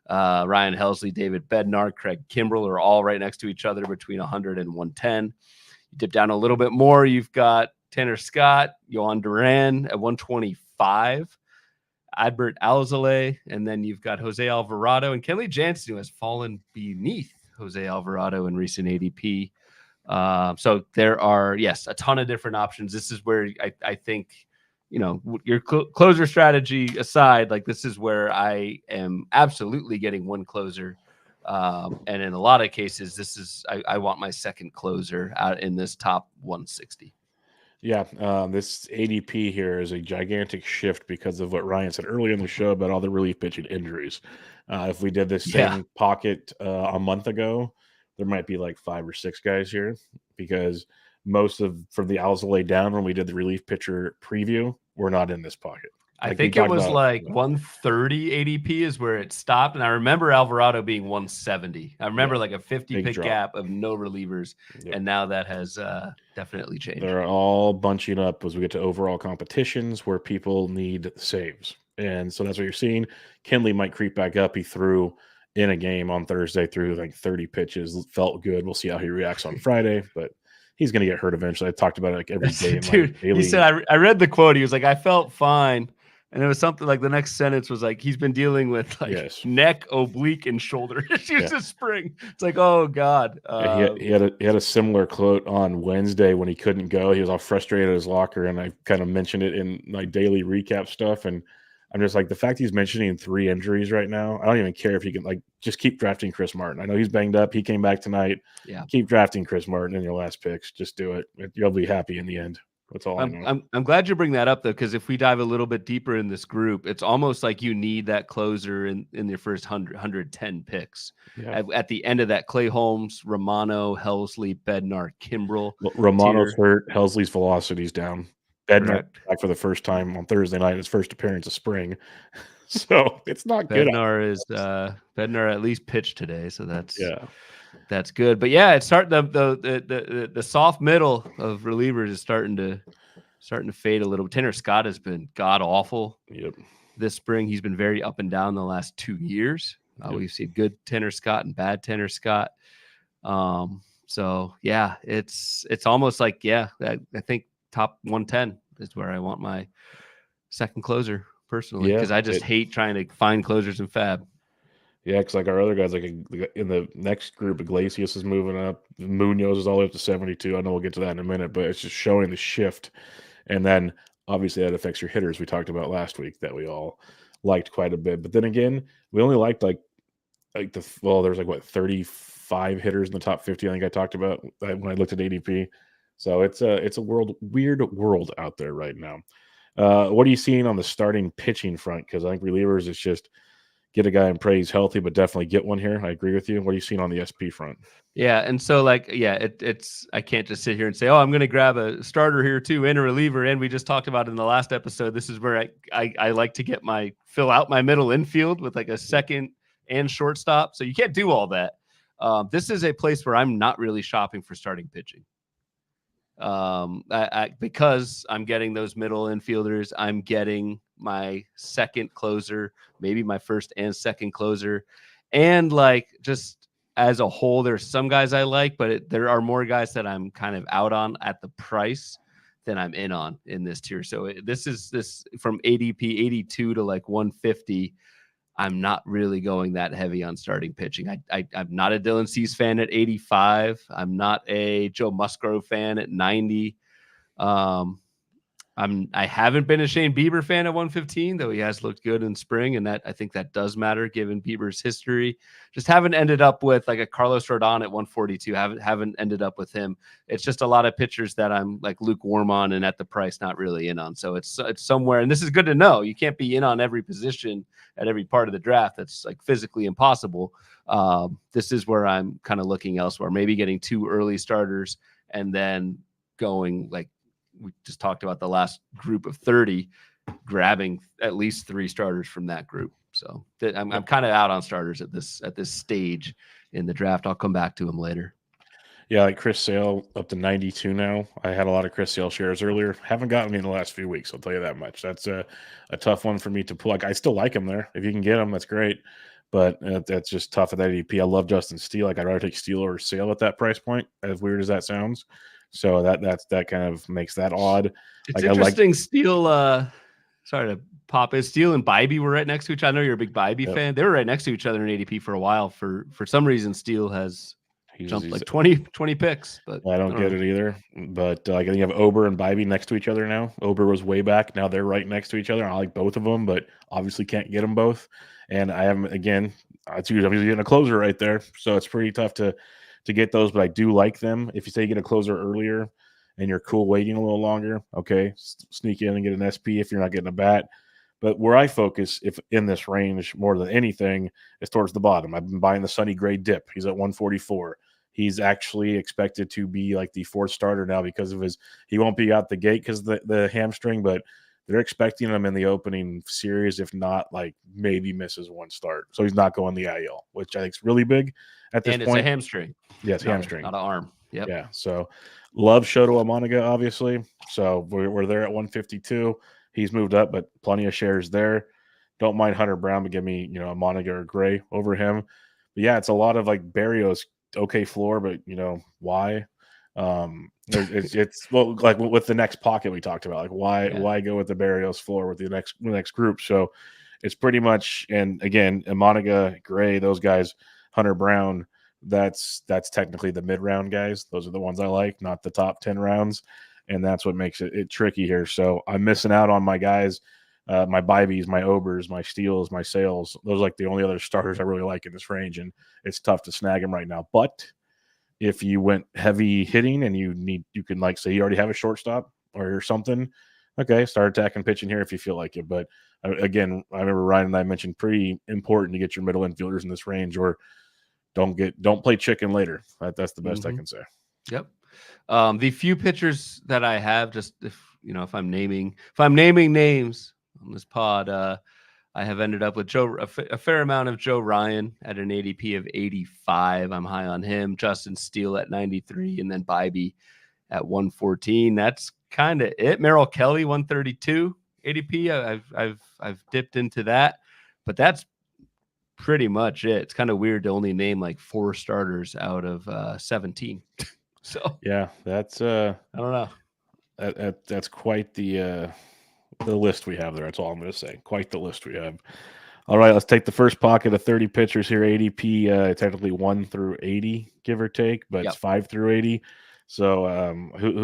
Ryan Helsley, David Bednar, Craig Kimbrell are all right next to each other between 100 and 110. You dip down a little bit more, you've got Tanner Scott, Yohan Duran at 125, Adbert Alzolay, and then you've got Jose Alvarado and Kenley Jansen, who has fallen beneath Jose Alvarado in recent ADP. So there are, yes, a ton of different options. This is where I think, you know, your closer strategy aside, like this is where I am absolutely getting one closer. And in a lot of cases, this is, I want my second closer out in this top 160. Yeah, this ADP here is a gigantic shift because of what Ryan said earlier in the show about all the relief pitching injuries. If we did this same pocket a month ago, there might be like 5 or 6 guys here because most of from the Alzolay down when we did the relief pitcher preview, we're not in this pocket. I think it was like 130 ADP is where it stopped. And I remember Alvarado being 170. I remember like a 50 pick gap of no relievers. And now that has definitely changed. They're all bunching up as we get to overall competitions where people need saves. And so that's what you're seeing. Kenley might creep back up. He threw in a game on Thursday through like 30 pitches. Felt good. We'll see how he reacts on Friday, but he's going to get hurt eventually. I talked about it like every day. Dude, he said, I read the quote. He was like, I felt fine. And it was something like the next sentence was like, he's been dealing with like neck, oblique, and shoulder issues this spring. It's like, oh God. He had a similar quote on Wednesday when he couldn't go. He was all frustrated at his locker, and I kind of mentioned it in my daily recap stuff. And I'm just like, the fact he's mentioning 3 injuries right now, I don't even care if he can like just keep drafting Chris Martin. I know he's banged up. He came back tonight. Yeah. Keep drafting Chris Martin in your last picks. Just do it. You'll be happy in the end. That's all I know. I'm glad you bring that up though, because if we dive a little bit deeper in this group, it's almost like you need that closer in your first 110 picks. Yeah. At the end of that, Clay Holmes, Romano, Helsley, Bednar, Kimbrell. Well, Romano's hurt. Helsley's velocity's down. Bednar back for the first time on Thursday night, his first appearance of spring. So it's not good. Bednar at least pitched today, so that's good. But yeah, it's starting the soft middle of relievers is starting to fade a little. Tanner Scott has been god awful this spring. He's been very up and down the last 2 years. We've seen good Tanner Scott and bad Tanner Scott. So yeah, it's almost like I think top 110 is where I want my second closer personally, because I just hate trying to find closers in FAAB. Yeah, because like our other guys, like in the next group, Iglesias is moving up. Munoz is all the way up to 72. I know we'll get to that in a minute, but it's just showing the shift. And then obviously that affects your hitters we talked about last week that we all liked quite a bit. But then again, we only liked there's like what 35 hitters in the top 50. I think I talked about when I looked at ADP. So it's a weird world out there right now. What are you seeing on the starting pitching front? Because I think relievers, it's just get a guy and pray he's healthy, but definitely get one here. I agree with you. What are you seeing on the SP front? Yeah, and so it's I can't just sit here and say, oh, I'm going to grab a starter here too and a reliever. And we just talked about in the last episode, this is where I like to fill out my middle infield with like a second and shortstop. So you can't do all that. This is a place where I'm not really shopping for starting pitching. Because I'm getting those middle infielders, I'm getting my second closer, maybe my first and second closer. And like just as a whole, there's some guys I like, but there are more guys that I'm kind of out on at the price than I'm in on in this tier. So this from ADP 82 to like 150. I'm not really going that heavy on starting pitching. I'm not a Dylan Cease fan at 85. I'm not a Joe Musgrove fan at 90. I haven't been a Shane Bieber fan at 115, though he has looked good in spring, and I think that does matter given Bieber's history. Just haven't ended up with like a Carlos Rodon at 142. Haven't ended up with him. It's just a lot of pitchers that I'm like lukewarm on, and at the price not really in on. So it's somewhere, and this is good to know. You can't be in on every position at every part of the draft. That's like physically impossible. This is where I'm kind of looking elsewhere, maybe getting 2 early starters and then going like we just talked about the last group of 30, grabbing at least 3 starters from that group. So I'm kind of out on starters at this stage in the draft. I'll come back to him later. Yeah, like Chris Sale up to 92 now. I had a lot of Chris Sale shares earlier. Haven't gotten me in the last few weeks. I'll tell you that much. That's a tough one for me to pull. Like, I still like him there. If you can get him, that's great. But that's just tough at that ADP. I love Justin Steele. Like, I'd rather take Steele or Sale at that price point, as weird as that sounds. So that kind of makes that odd. It's like, interesting. Steele, sorry to pop it. Steele and Bybee were right next to each other. I know you're a big Bybee fan. They were right next to each other in ADP for a while. For some reason, Steele has jumped like 20 picks. But I don't get it either. But like, I think you have Ober and Bybee next to each other now. Ober was way back. Now they're right next to each other. I like both of them, but obviously can't get them both. And I am, again, I'm usually getting a closer right there. So it's pretty tough to get those, but I do like them. If you say you get a closer earlier and you're cool waiting a little longer, okay, sneak in and get an SP if you're not getting a bat. But where I focus, if in this range more than anything, is towards the bottom. I've been buying the Sonny Gray dip. He's at 144. He's actually expected to be like the 4th starter now because of he won't be out the gate because of the hamstring, but they're expecting him in the opening series, if not like maybe misses 1 start. So he's not going the IL, which I think is really big at this point. And it's a hamstring. Yes, hamstring. Not an arm. Yep. Yeah. So love Shoto Amoniga, obviously. So we're there at 152. He's moved up, but plenty of shares there. Don't mind Hunter Brown, but give me, Amoniga or Gray over him. But yeah, it's a lot of like Barrios, okay floor, but why? It's well, like with the next pocket we talked about, like why go with the Barrios floor with the next group? So it's pretty much, and again, Amoniga, Gray, those guys, Hunter Brown, that's technically the mid-round guys. Those are the ones I like, not the top 10 rounds. And that's what makes it tricky here. So I'm missing out on my guys, my Bybees, my Obers, my Steels, my Sales. Those are like the only other starters I really like in this range, and it's tough to snag them right now. But if you went heavy hitting and you can, like, say you already have a shortstop or something, okay, start attacking pitching here if you feel like it. But again, I remember Ryan and I mentioned pretty important to get your middle infielders in this range, or don't play chicken later. That's the best I can say. Yep. The few pitchers that I have, just if I'm naming names on this pod, I have ended up with a fair amount of Joe Ryan at an ADP of 85. I'm high on him. Justin Steele at 93, and then Bybee at 114. That's kind of it. Merrill Kelly 132 ADP. I've dipped into that, but that's pretty much it. It's kind of weird to only name like 4 starters out of 17. So yeah, that's I don't know. That's quite the list we have there. That's all I'm going to say. Quite the list we have. All right, let's take the first pocket of 30 pitchers here. ADP technically 1 through 80, give or take, but it's 5 through 80. So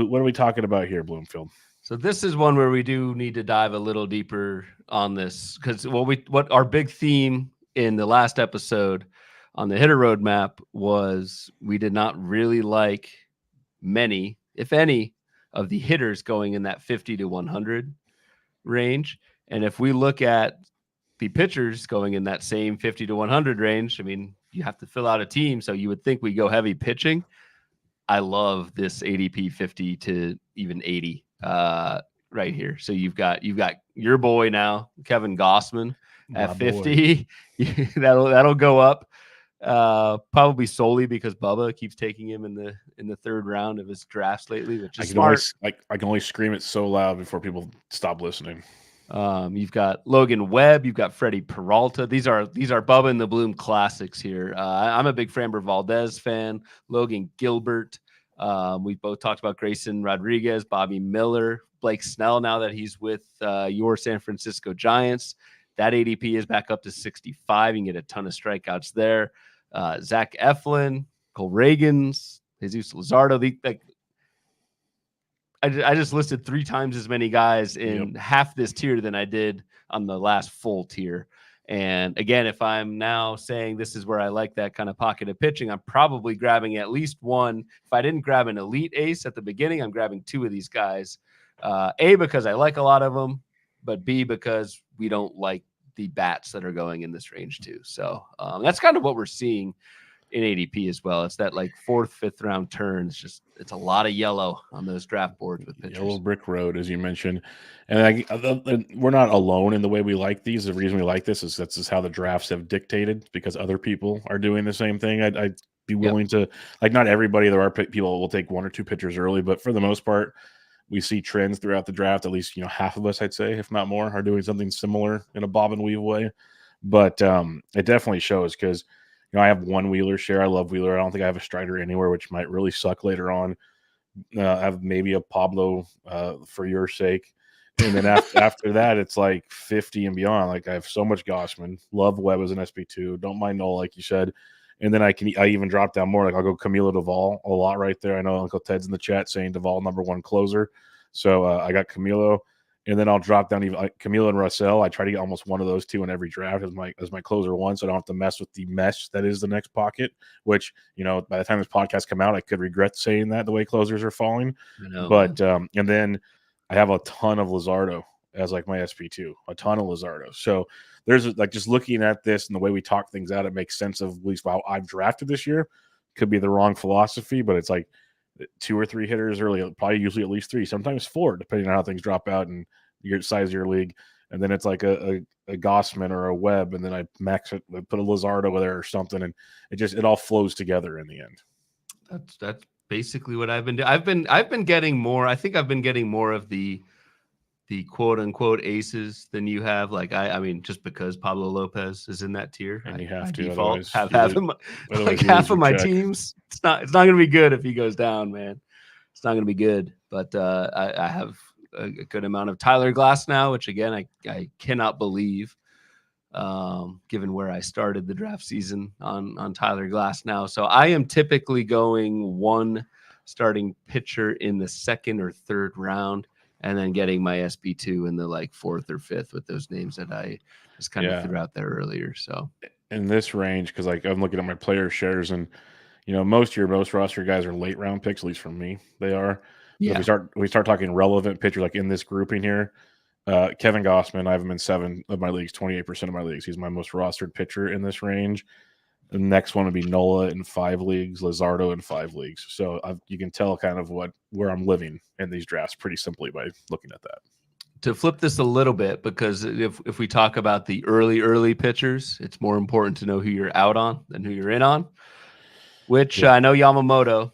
what are we talking about here, Bloomfield? So this is one where we do need to dive a little deeper on this, because what our big theme in the last episode on the hitter roadmap was we did not really like many, if any, of the hitters going in that 50 to 100 range. And if we look at the pitchers going in that same 50 to 100 range, I mean, you have to fill out a team, so you would think we go heavy pitching. I love this ADP 50 to even 80 right here. So you've got your boy now, Kevin Gossman, at 50. That'll go up. Probably solely because Bubba keeps taking him in the 3rd round of his drafts lately, which is smart. I can only scream it so loud before people stop listening. You've got Logan Webb, you've got Freddie Peralta. These are Bubba and the Bloom classics here. I'm a big Framber Valdez fan. Logan Gilbert. We both talked about Grayson Rodriguez, Bobby Miller, Blake Snell. Now that he's with your San Francisco Giants, that ADP is back up to 65. You can get a ton of strikeouts there. Zach Eflin, Cole Reagans, Jesus Luzardo. I just listed 3 times as many guys in half this tier than I did on the last full tier. And again, if I'm now saying this is where I like that kind of pocket of pitching, I'm probably grabbing at least one. If I didn't grab an elite ace at the beginning, I'm grabbing 2 of these guys. A, because I like a lot of them, but B, because we don't like the bats that are going in this range too. So that's kind of what we're seeing in ADP as well. It's that like 4th, 5th round turn. It's a lot of yellow on those draft boards with pitchers. Yellow brick road, as you mentioned. And we're not alone in the way we like these. The reason we like this is that's just how the drafts have dictated, because other people are doing the same thing. I'd be willing to, like, not everybody, there are people will take 1 or 2 pitchers early, but for the most part, we see trends throughout the draft. At least, half of us, I'd say, if not more, are doing something similar in a bob and weave way. But it definitely shows, because I have 1 Wheeler share. I love Wheeler. I don't think I have a Strider anywhere, which might really suck later on. I have maybe a Pablo for your sake. And then after that, it's like 50 and beyond. Like, I have so much Gossman. Love Webb as an SP2. Don't mind Noel, like you said. And then I even drop down more. Like, I'll go Camilo Duvall a lot right there. I know Uncle Ted's in the chat saying Duvall #1 closer. So I got Camilo. And then I'll drop down even like Camilo and Russell. I try to get almost one of those 2 in every draft as my closer 1, so I don't have to mess with the mesh that is the next pocket, which, by the time this podcast come out, I could regret saying that the way closers are falling. But and then I have a ton of Luzardo as like my SP2, a ton of Luzardo. So there's like, just looking at this and the way we talk things out, it makes sense of at least how I've drafted this year. Could be the wrong philosophy, but it's like 2 or 3 hitters early, probably usually at least 3, sometimes 4, depending on how things drop out and your size of your league. And then it's like a Gossman or a Webb, and then I max it, put a Luzardo over there or something, and it all flows together in the end. That's basically what I've been doing. I've been getting more. I think I've been getting more of the quote unquote aces than you have. Like, I mean, just because Pablo Lopez is in that tier, and you have to default have half of my teams. It's not going to be good if he goes down, man. It's not going to be good. But I have a good amount of Tyler Glass now, which again I cannot believe, given where I started the draft season on Tyler Glass now. So I am typically going 1 starting pitcher in the 2nd or 3rd round, and then getting my SB2 in the like 4th or 5th with those names that I just kind of threw out there earlier. So in this range, because like I'm looking at my player shares, and most roster guys are late round picks, at least for me, they are. Yeah. So if we start talking relevant pitcher, like in this grouping here, Kevin Gossman, I have him in 7 of my leagues, 28% of my leagues. He's my most rostered pitcher in this range. The next one would be Nola in 5 leagues, Luzardo in 5 leagues. So you can tell kind of where I'm living in these drafts pretty simply by looking at that. To flip this a little bit, because if we talk about the early pitchers, it's more important to know who you're out on than who you're in on. Which I know Yamamoto.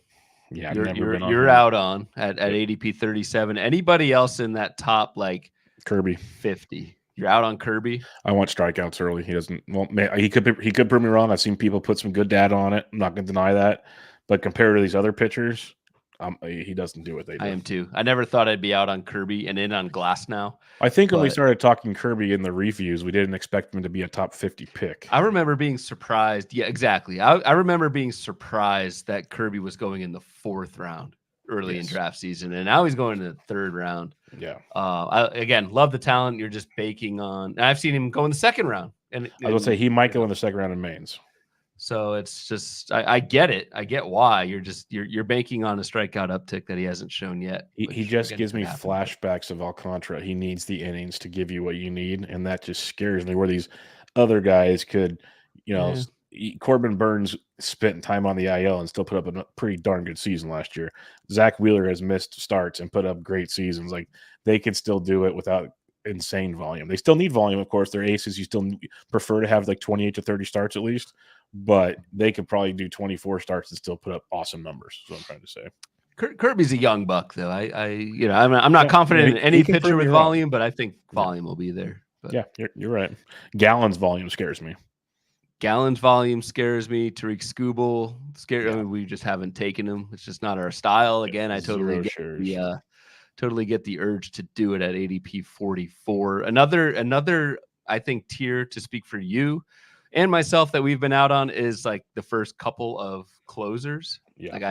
Yeah, you're out on at ADP 37. Anybody else in that top like Kirby 50? You're out on Kirby. I want strikeouts early. He doesn't. Well, he could prove me wrong. I've seen people put some good data on it. I'm not going to deny that. But compared to these other pitchers, he doesn't do what they do. I am too. I never thought I'd be out on Kirby and in on Glass now. I think when we started talking Kirby in the reviews, we didn't expect him to be a top 50 pick. I remember being surprised. Yeah, exactly. I remember being surprised that Kirby was going in the 4th round early in draft season, and now he's going in the 3rd round. Yeah. Again, love the talent. You're just baking on. And I've seen him go in the 2nd round. And I will say he might go in the 2nd round in mains. So it's just, I get it. I get why you're banking on a strikeout uptick that he hasn't shown yet. He just gives me flashbacks of Alcantara. He needs the innings to give you what you need, and that just scares me. Where these other guys could, Corbin Burns spent time on the IL and still put up a pretty darn good season last year. Zach Wheeler has missed starts and put up great seasons. Like, they can still do it without insane volume. They still need volume, of course. They're aces. You still prefer to have like 28 to 30 starts at least, but they could probably do 24 starts and still put up awesome numbers. Is what I'm trying to say. Kirby's a young buck, though. I'm not confident in any pitcher with volume, but I think volume will be there. But yeah, you're right. Gallons volume scares me. Gallons volume scares me. Tariq Skubal scares. I mean, we just haven't taken him. It's just not our style. Again, I totally get the urge to do it at ADP 44. Another I think tier to speak for you and myself that we've been out on is like the first couple of closers. Yeah. Like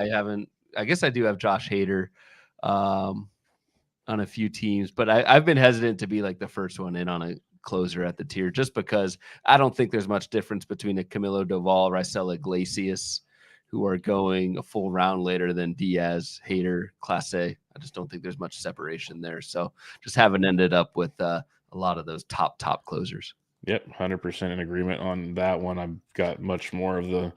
I guess I do have Josh Hader on a few teams, but I've been hesitant to be like the first one in on a closer at the tier, just because I don't think there's much difference between a Camilo Doval, Raisel Iglesias, who are going a full round later than Diaz, Hader, Clase. I just don't think there's much separation there. So just haven't ended up with a lot of those top closers. Yep, 100% in agreement on that one. I've got much more of the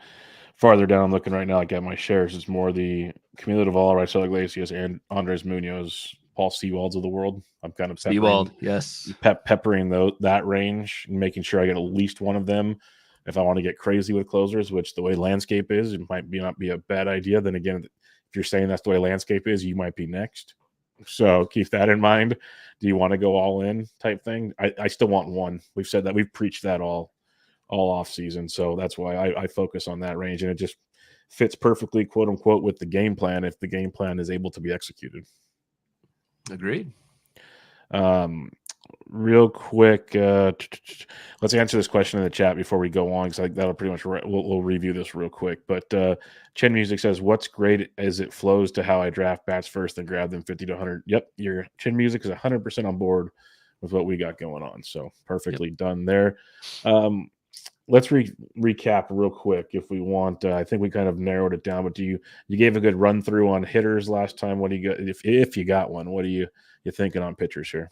farther down, I'm looking right now. I got my shares. It's more the Camilo Duvall, Raisel Iglesias, and Andres Munoz, Paul Seawalds of the world. I'm kind of Seawald, yes. peppering that range and making sure I get at least one of them. If I want to get crazy with closers, which the way landscape is, it might not be a bad idea. Then again, if you're saying that's the way landscape is, you might be next. So keep that in mind. Do you want to go all in type thing? I still want one. We've said that. We've preached that all off season. So that's why I focus on that range, and it just fits perfectly, quote unquote, with the game plan if the game plan is able to be executed. Agreed. Real quick, let's answer this question in the chat before we go on, because that'll pretty much we'll review this real quick. But Chen Music says, "What's great as it flows to how I draft bats first and grab them 50 to 100." Yep, your Chen Music is 100% on board with what we got going on. So perfectly done there. Let's recap real quick if we want. I think we kind of narrowed it down, but you gave a good run through on hitters last time. What do you got? If you got one, what are you thinking on pitchers here?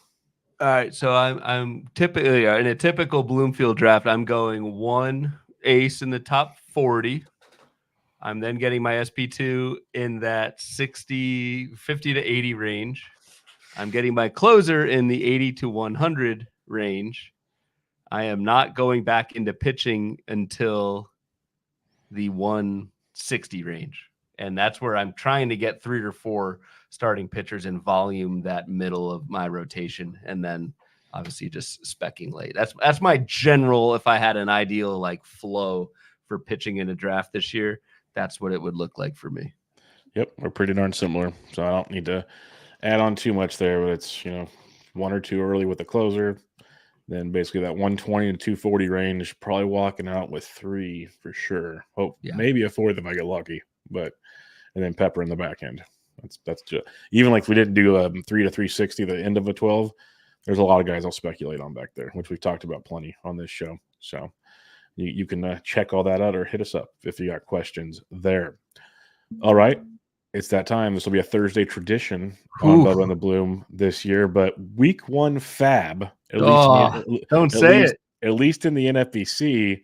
All right, so I'm typically in a typical Bloomfield draft. I'm going one ace in the top 40. I'm then getting my SP2 in that 50 to 80 range. I'm getting my closer in the 80 to 100 range. I am not going back into pitching until the 160 range. And that's where I'm trying to get 3 or 4 starting pitchers in volume, that middle of my rotation. And then obviously just speccing late. That's my general, if I had an ideal like flow for pitching in a draft this year, that's what it would look like for me. Yep, we're pretty darn similar. So I don't need to add on too much there, but it's, 1 or 2 early with the closer. Then basically that 120 to 240 range, probably walking out with 3 for sure. Hope maybe a 4th if I get lucky, and then pepper in the back end. That's just, even like if we didn't do 3 to 360 the end of a 12. There's a lot of guys I'll speculate on back there, which we've talked about plenty on this show. So you can check all that out or hit us up if you got questions there. All right. It's that time. This will be a Thursday tradition on Bubba and the Bloom this year, but week 1 FAAB, at least in the NFBC,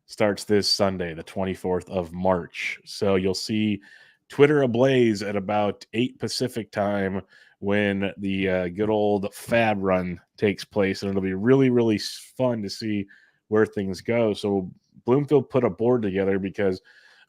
starts this Sunday, the 24th of March. So you'll see Twitter ablaze at about 8 Pacific time when the good old FAAB run takes place, and it'll be really, really fun to see where things go. So Bloomfield put a board together because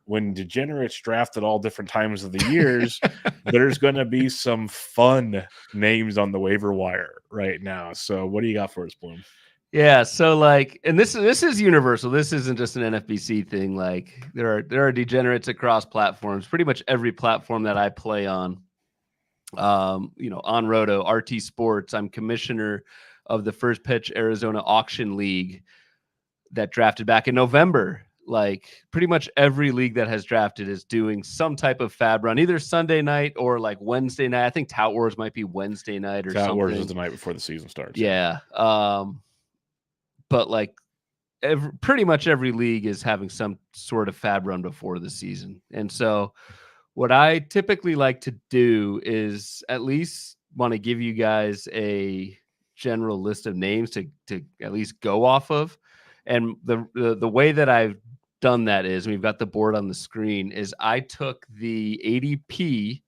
when degenerates draft at all different times of the years, there's going to be some fun names on the waiver wire right now. So what do you got for us, Bloom? Yeah, so and this is universal. This isn't just an NFBC thing. Like there are degenerates across platforms. Pretty much every platform that I play on, on Roto, RT Sports. I'm commissioner of the First Pitch Arizona Auction League that drafted back in November. Like pretty much every league that has drafted is doing some type of FAAB run, either Sunday night or like Wednesday night. I think Tout Wars might be Wednesday night or something. Tout Wars is the night before the season starts. Yeah. But like pretty much every league is having some sort of FAAB run before the season. And so what I typically like to do is at least want to give you guys a general list of names to at least go off of. And the way that I've done that is, we've got the board on the screen, is I took the ADP.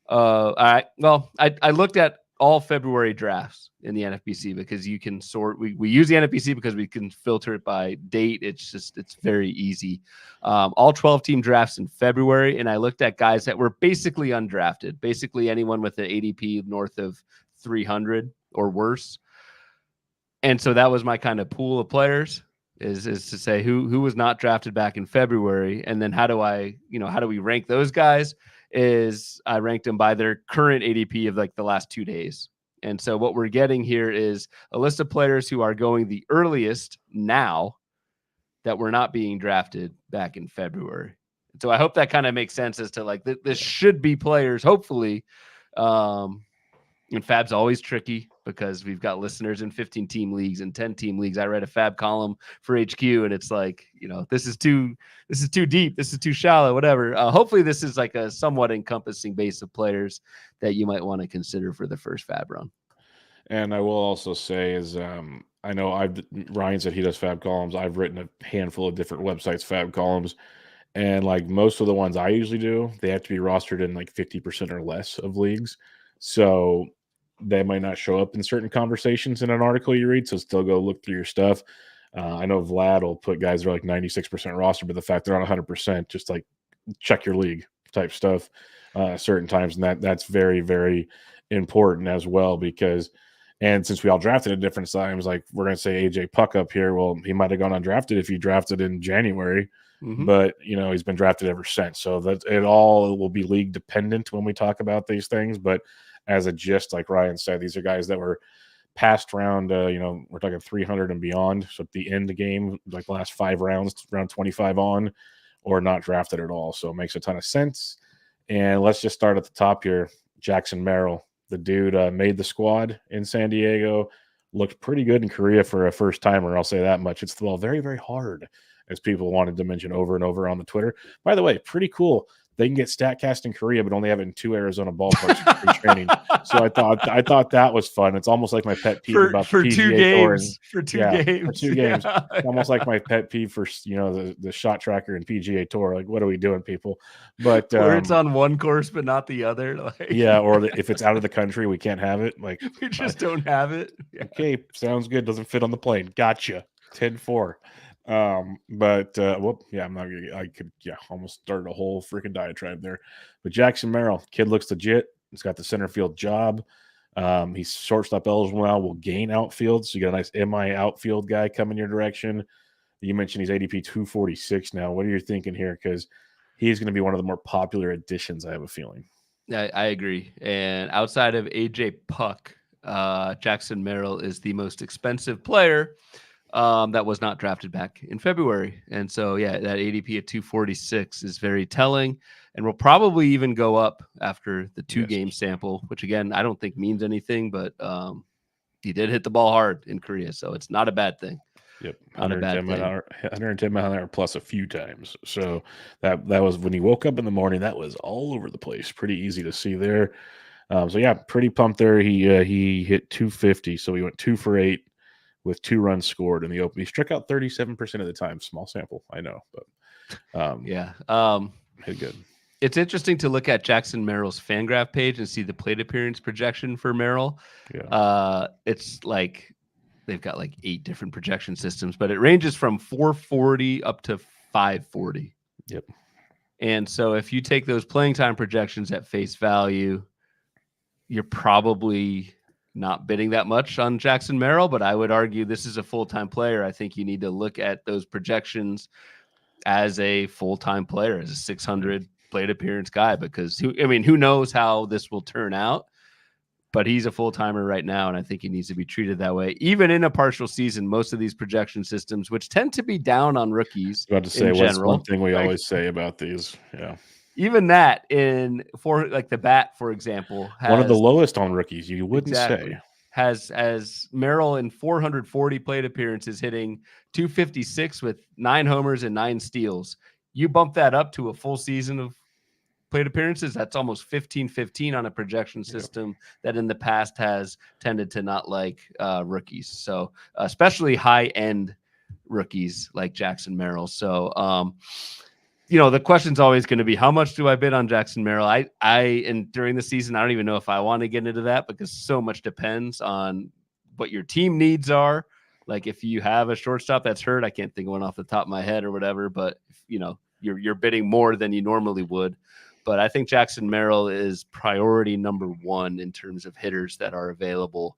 I looked at all February drafts in the NFBC because you can sort. We use the NFBC because we can filter it by date. It's very easy. All 12 team drafts in February, and I looked at guys that were basically undrafted, basically anyone with an ADP north of 300 or worse. And so that was my kind of pool of players, is to say who was not drafted back in February. And then how do we rank those guys? Is I ranked them by their current ADP of like the last 2 days. And so what we're getting here is a list of players who are going the earliest now that were not being drafted back in February. And so I hope that kind of makes sense as to like this should be players, hopefully. And FAAB's always tricky because we've got listeners in 15-team leagues and 10-team leagues. I read a FAAB column for HQ, and it's like, this is too deep, this is too shallow, whatever. Hopefully, this is like a somewhat encompassing base of players that you might want to consider for the first FAAB run. And I will also say is, I know Ryan said he does FAAB columns. I've written a handful of different websites FAAB columns. And like most of the ones I usually do, they have to be rostered in like 50% or less of leagues. So they might not show up in certain conversations in an article you read. So still go look through your stuff. I know Vlad will put guys that are like 96% roster, but the fact they're on 100%, just like check your league type stuff certain times. And that's very, very important as well because, and since we all drafted at different times, like we're going to say AJ Puck up here, well, he might have gone undrafted if you drafted in January, but he's been drafted ever since. So that it all will be league dependent when we talk about these things. But as a gist, like Ryan said, these are guys that were past round, we're talking 300 and beyond. So at the end of the game, like the last 5 rounds, round 25 on, or not drafted at all. So it makes a ton of sense. And let's just start at the top here. Jackson Merrill, the dude made the squad in San Diego, looked pretty good in Korea for a first timer. I'll say that much. It's the ball very, very hard, as people wanted to mention over and over on the Twitter. By the way, pretty cool. They can get StatCast in Korea, but only have it in 2 Arizona ballparks for free training. So I thought that was fun. It's almost like my pet peeve about the PGA Tour. For two games. It's almost like my pet peeve for the shot tracker and PGA Tour. Like, what are we doing, people? But where it's on one course but not the other. Like, yeah, or if it's out of the country, we can't have it. Like we just don't have it. Yeah. Okay, sounds good. Doesn't fit on the plane. Gotcha. 10-4. I'm not gonna. I could almost started a whole freaking diatribe there. But Jackson Merrill, kid looks legit. He's got the center field job. He's shortstop eligible now. Will gain outfield, so you got a nice MI outfield guy coming your direction. You mentioned he's ADP 246 now. What are you thinking here? Because he's going to be one of the more popular additions, I have a feeling. I agree. And outside of AJ Puck, Jackson Merrill is the most expensive player that was not drafted back in February. And so, that ADP at 246 is very telling and will probably even go up after the 2-game sample, which again, I don't think means anything, but he did hit the ball hard in Korea. So it's not a bad thing. Yep. 110 mile an hour plus a few times. So that was when he woke up in the morning, that was all over the place. Pretty easy to see there. Pretty pumped there. He hit 250. So he went 2 for 8 with 2 runs scored in the open. He struck out 37% of the time. Small sample, I know, but hit good. It's interesting to look at Jackson Merrill's Fangraph page and see the plate appearance projection for Merrill. Yeah. It's like they've got like 8 different projection systems, but it ranges from 440 up to 540. Yep. And so if you take those playing time projections at face value, you're probably not bidding that much on Jackson Merrill, but I would argue this is a full-time player. I think you need to look at those projections as a full-time player, as a 600 plate appearance guy, because who knows how this will turn out, but he's a full-timer right now. And I think he needs to be treated that way. Even in a partial season, most of these projection systems, which tend to be down on rookies. About to say, what's one thing we always say about these? Yeah. Even that for the BAT, for example, has one of the lowest on rookies, you wouldn't say. Has Merrill in 440 plate appearances hitting 256 with 9 homers and 9 steals. You bump that up to a full season of plate appearances, that's almost 15-15 on a projection system that in the past has tended to not like rookies. So especially high-end rookies like Jackson Merrill. So, the question's always going to be, how much do I bid on Jackson Merrill? And during the season, I don't even know if I want to get into that because so much depends on what your team needs are. Like if you have a shortstop that's hurt, I can't think of one off the top of my head or whatever, but you're bidding more than you normally would. But I think Jackson Merrill is priority number 1 in terms of hitters that are available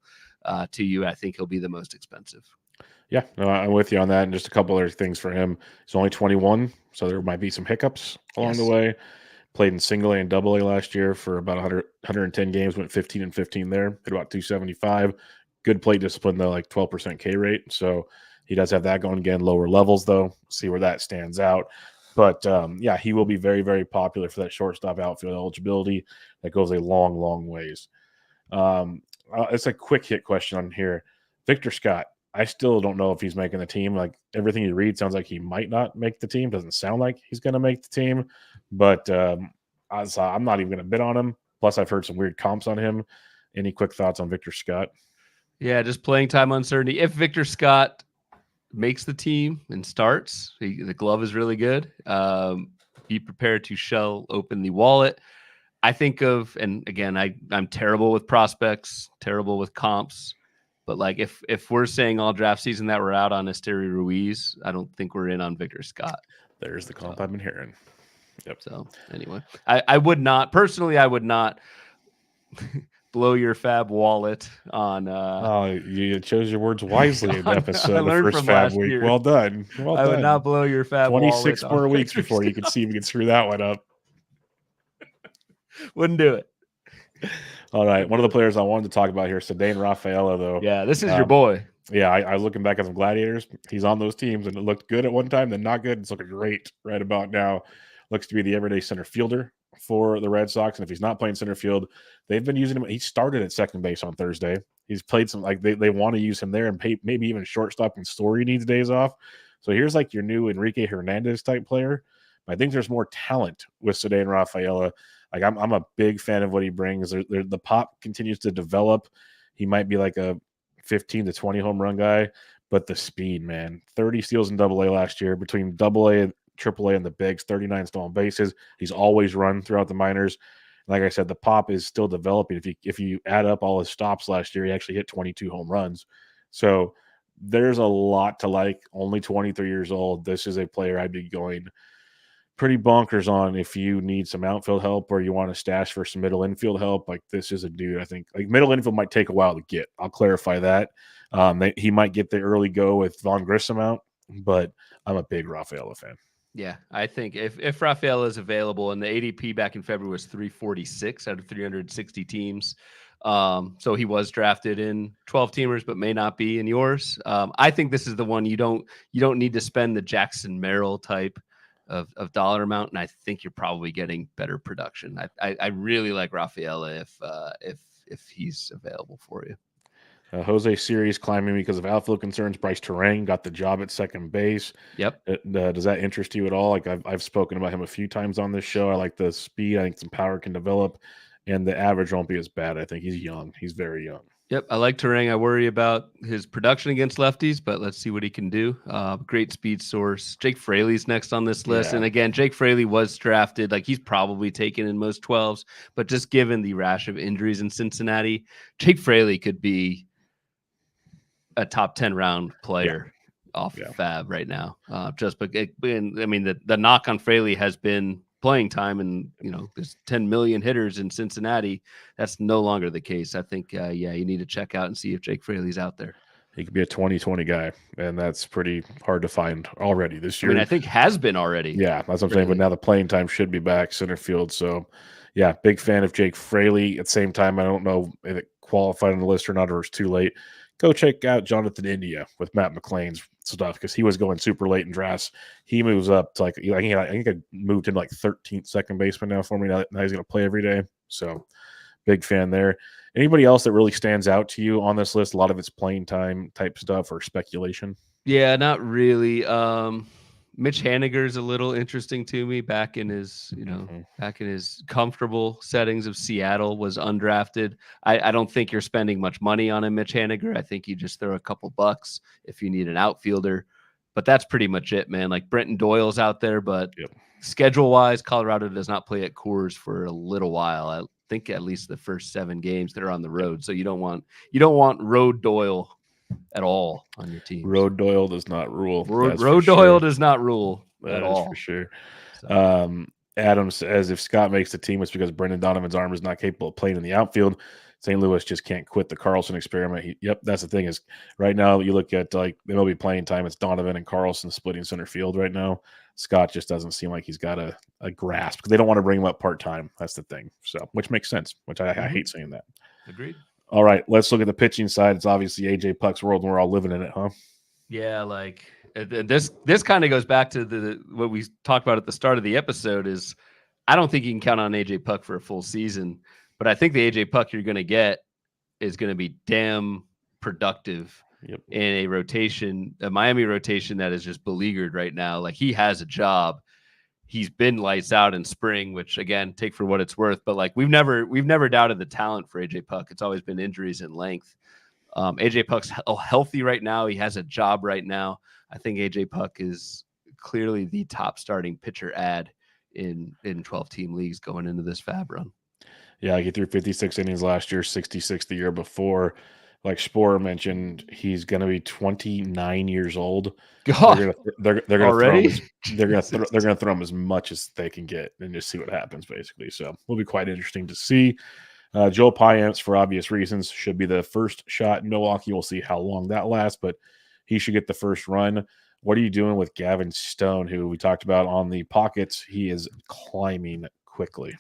to you. I think he'll be the most expensive. Yeah, no, I'm with you on that. And just a couple other things for him. He's only 21, so there might be some hiccups along the way. Played in single A and double A last year for about 110 games, went 15-15 there, hit about 275. Good plate discipline, though, like 12% K rate. So he does have that going again. Lower levels, though. See where that stands out. But, he will be very, very popular for that shortstop outfield eligibility. That goes a long, long ways. It's a quick hit question on here. Victor Scott. I still don't know if he's making the team. Like everything you read sounds like he might not make the team. Doesn't sound like he's going to make the team. But I'm not even going to bid on him. Plus, I've heard some weird comps on him. Any quick thoughts on Victor Scott? Yeah, just playing time uncertainty. If Victor Scott makes the team and starts, the glove is really good. be prepared to shell open the wallet. I think of, and again, I'm terrible with prospects, terrible with comps, but like if we're saying all draft season that we're out on Esteri Ruiz, I don't think we're in on Victor Scott. There's the comp I've been hearing. Yep. So anyway, I would not personally, I would not blow your FAAB wallet on. You chose your words wisely in the episode. The learned first from FAAB last week. year. Well done. Well I done. would not blow your FAAB 26 wallet more on weeks Victor before you can see if we can screw that one up. Wouldn't do it. All right. One of the players I wanted to talk about here, Cedane Rafaela, though. Yeah, this is your boy. Yeah, I was looking back at some Gladiators. He's on those teams, and it looked good at one time, then not good. It's looking great right about now. Looks to be the everyday center fielder for the Red Sox. And if he's not playing center field, they've been using him. He started at second base on Thursday. He's played some, like they want to use him there, and maybe even shortstop and Story needs days off. So here's like your new Enrique Hernandez type player. I think there's more talent with Cedane Rafaela. Like I'm a big fan of what he brings. The pop continues to develop. He might be like a 15 to 20 home run guy, but the speed, man, 30 steals in AA last year between AA and AAA and the bigs, 39 stolen bases. He's always run throughout the minors. Like I said, the pop is still developing. If you add up all his stops last year, he actually hit 22 home runs. So there's a lot to like. Only 23 years old. This is a player I'd be going pretty bonkers on if you need some outfield help or you want to stash for some middle infield help. Like this is a dude, I think like middle infield might take a while to get. I'll clarify that. He might get the early go with Von Grissom out, but I'm a big Rafaela fan. Yeah, I think if Rafaela is available, and the ADP back in February was 346 out of 360 teams. So he was drafted in 12 teamers, but may not be in yours. I think this is the one you don't need to spend the Jackson Merrill type of dollar amount, and I think you're probably getting better production. I really like Rafaela if he's available for you. Jose Siri's climbing because of outfield concerns. Bryce Terang got the job at second base. Yep. Does that interest you at all? Like I've spoken about him a few times on this show. I like the speed. I think some power can develop, and the average won't be as bad. I think he's young. He's very young. Yep, I like Terang. I worry about his production against lefties, but let's see what he can do. Great speed source. Jake Fraley's next on this list. Yeah. And again, Jake Fraley was drafted. Like he's probably taken in most 12s, but just given the rash of injuries in Cincinnati, Jake Fraley could be a top 10 round player off FAAB right now. The knock on Fraley has been playing time, and there's 10 million hitters in Cincinnati. That's no longer the case. I think you need to check out and see if Jake Fraley's out there. He could be a 2020 guy, and that's pretty hard to find already this year. I think has been already. Yeah, that's what I'm saying. But now the playing time should be back center field. So yeah, big fan of Jake Fraley. At the same time, I don't know if it qualified on the list or not, or it's too late. Go check out Jonathan India with Matt McClain's stuff, because he was going super late in drafts. He moves up to I think I moved him like 13th second baseman now for me. Now he's going to play every day. So big fan there. Anybody else that really stands out to you on this list? A lot of it's playing time type stuff or speculation. Yeah, not really. Mitch Haniger's a little interesting to me. Back in his, back in his comfortable settings of Seattle, was undrafted. I don't think you're spending much money on him, Mitch Haniger. I think you just throw a couple bucks if you need an outfielder. But that's pretty much it, man. Like Brenton Doyle's out there, but schedule-wise, Colorado does not play at Coors for a little while. I think at least the first 7 games they're on the road. So you don't want road Doyle at all on your team. Road Doyle does not rule. Road Doyle does not rule at all. For sure. So. Adam says if Scott makes the team, it's because Brendan Donovan's arm is not capable of playing in the outfield. St. Louis just can't quit the Carlson experiment. That's the thing is right now you look at like the MLB playing time, it's Donovan and Carlson splitting center field right now. Scott just doesn't seem like he's got a grasp, because they don't want to bring him up part-time. That's the thing. So, which makes sense, which I hate saying that. Agreed. All right, let's look at the pitching side. It's obviously AJ Puck's world, and we're all living in it, huh? Yeah, like this kind of goes back to what we talked about at the start of the episode. Is I don't think you can count on AJ Puck for a full season, but I think the AJ Puck you're going to get is going to be damn productive in a rotation, a Miami rotation that is just beleaguered right now. Like he has a job. He's been lights out in spring, which again, take for what it's worth. But like we've never doubted the talent for AJ Puck. It's always been injuries and length. AJ Puck's healthy right now. He has a job right now. I think AJ Puck is clearly the top starting pitcher ad in 12-team leagues going into this FAAB run. Yeah, he threw 56 innings last year, 66 the year before. Like Sporer mentioned, he's going to be 29 years old. God, They're going to throw him already? they're going to throw him as much as they can get and just see what happens basically. So, will be quite interesting to see. Joel Payamps, for obvious reasons, should be the first shot in Milwaukee. We'll see how long that lasts, but he should get the first run. What are you doing with Gavin Stone, who we talked about on the pockets? He is climbing quickly.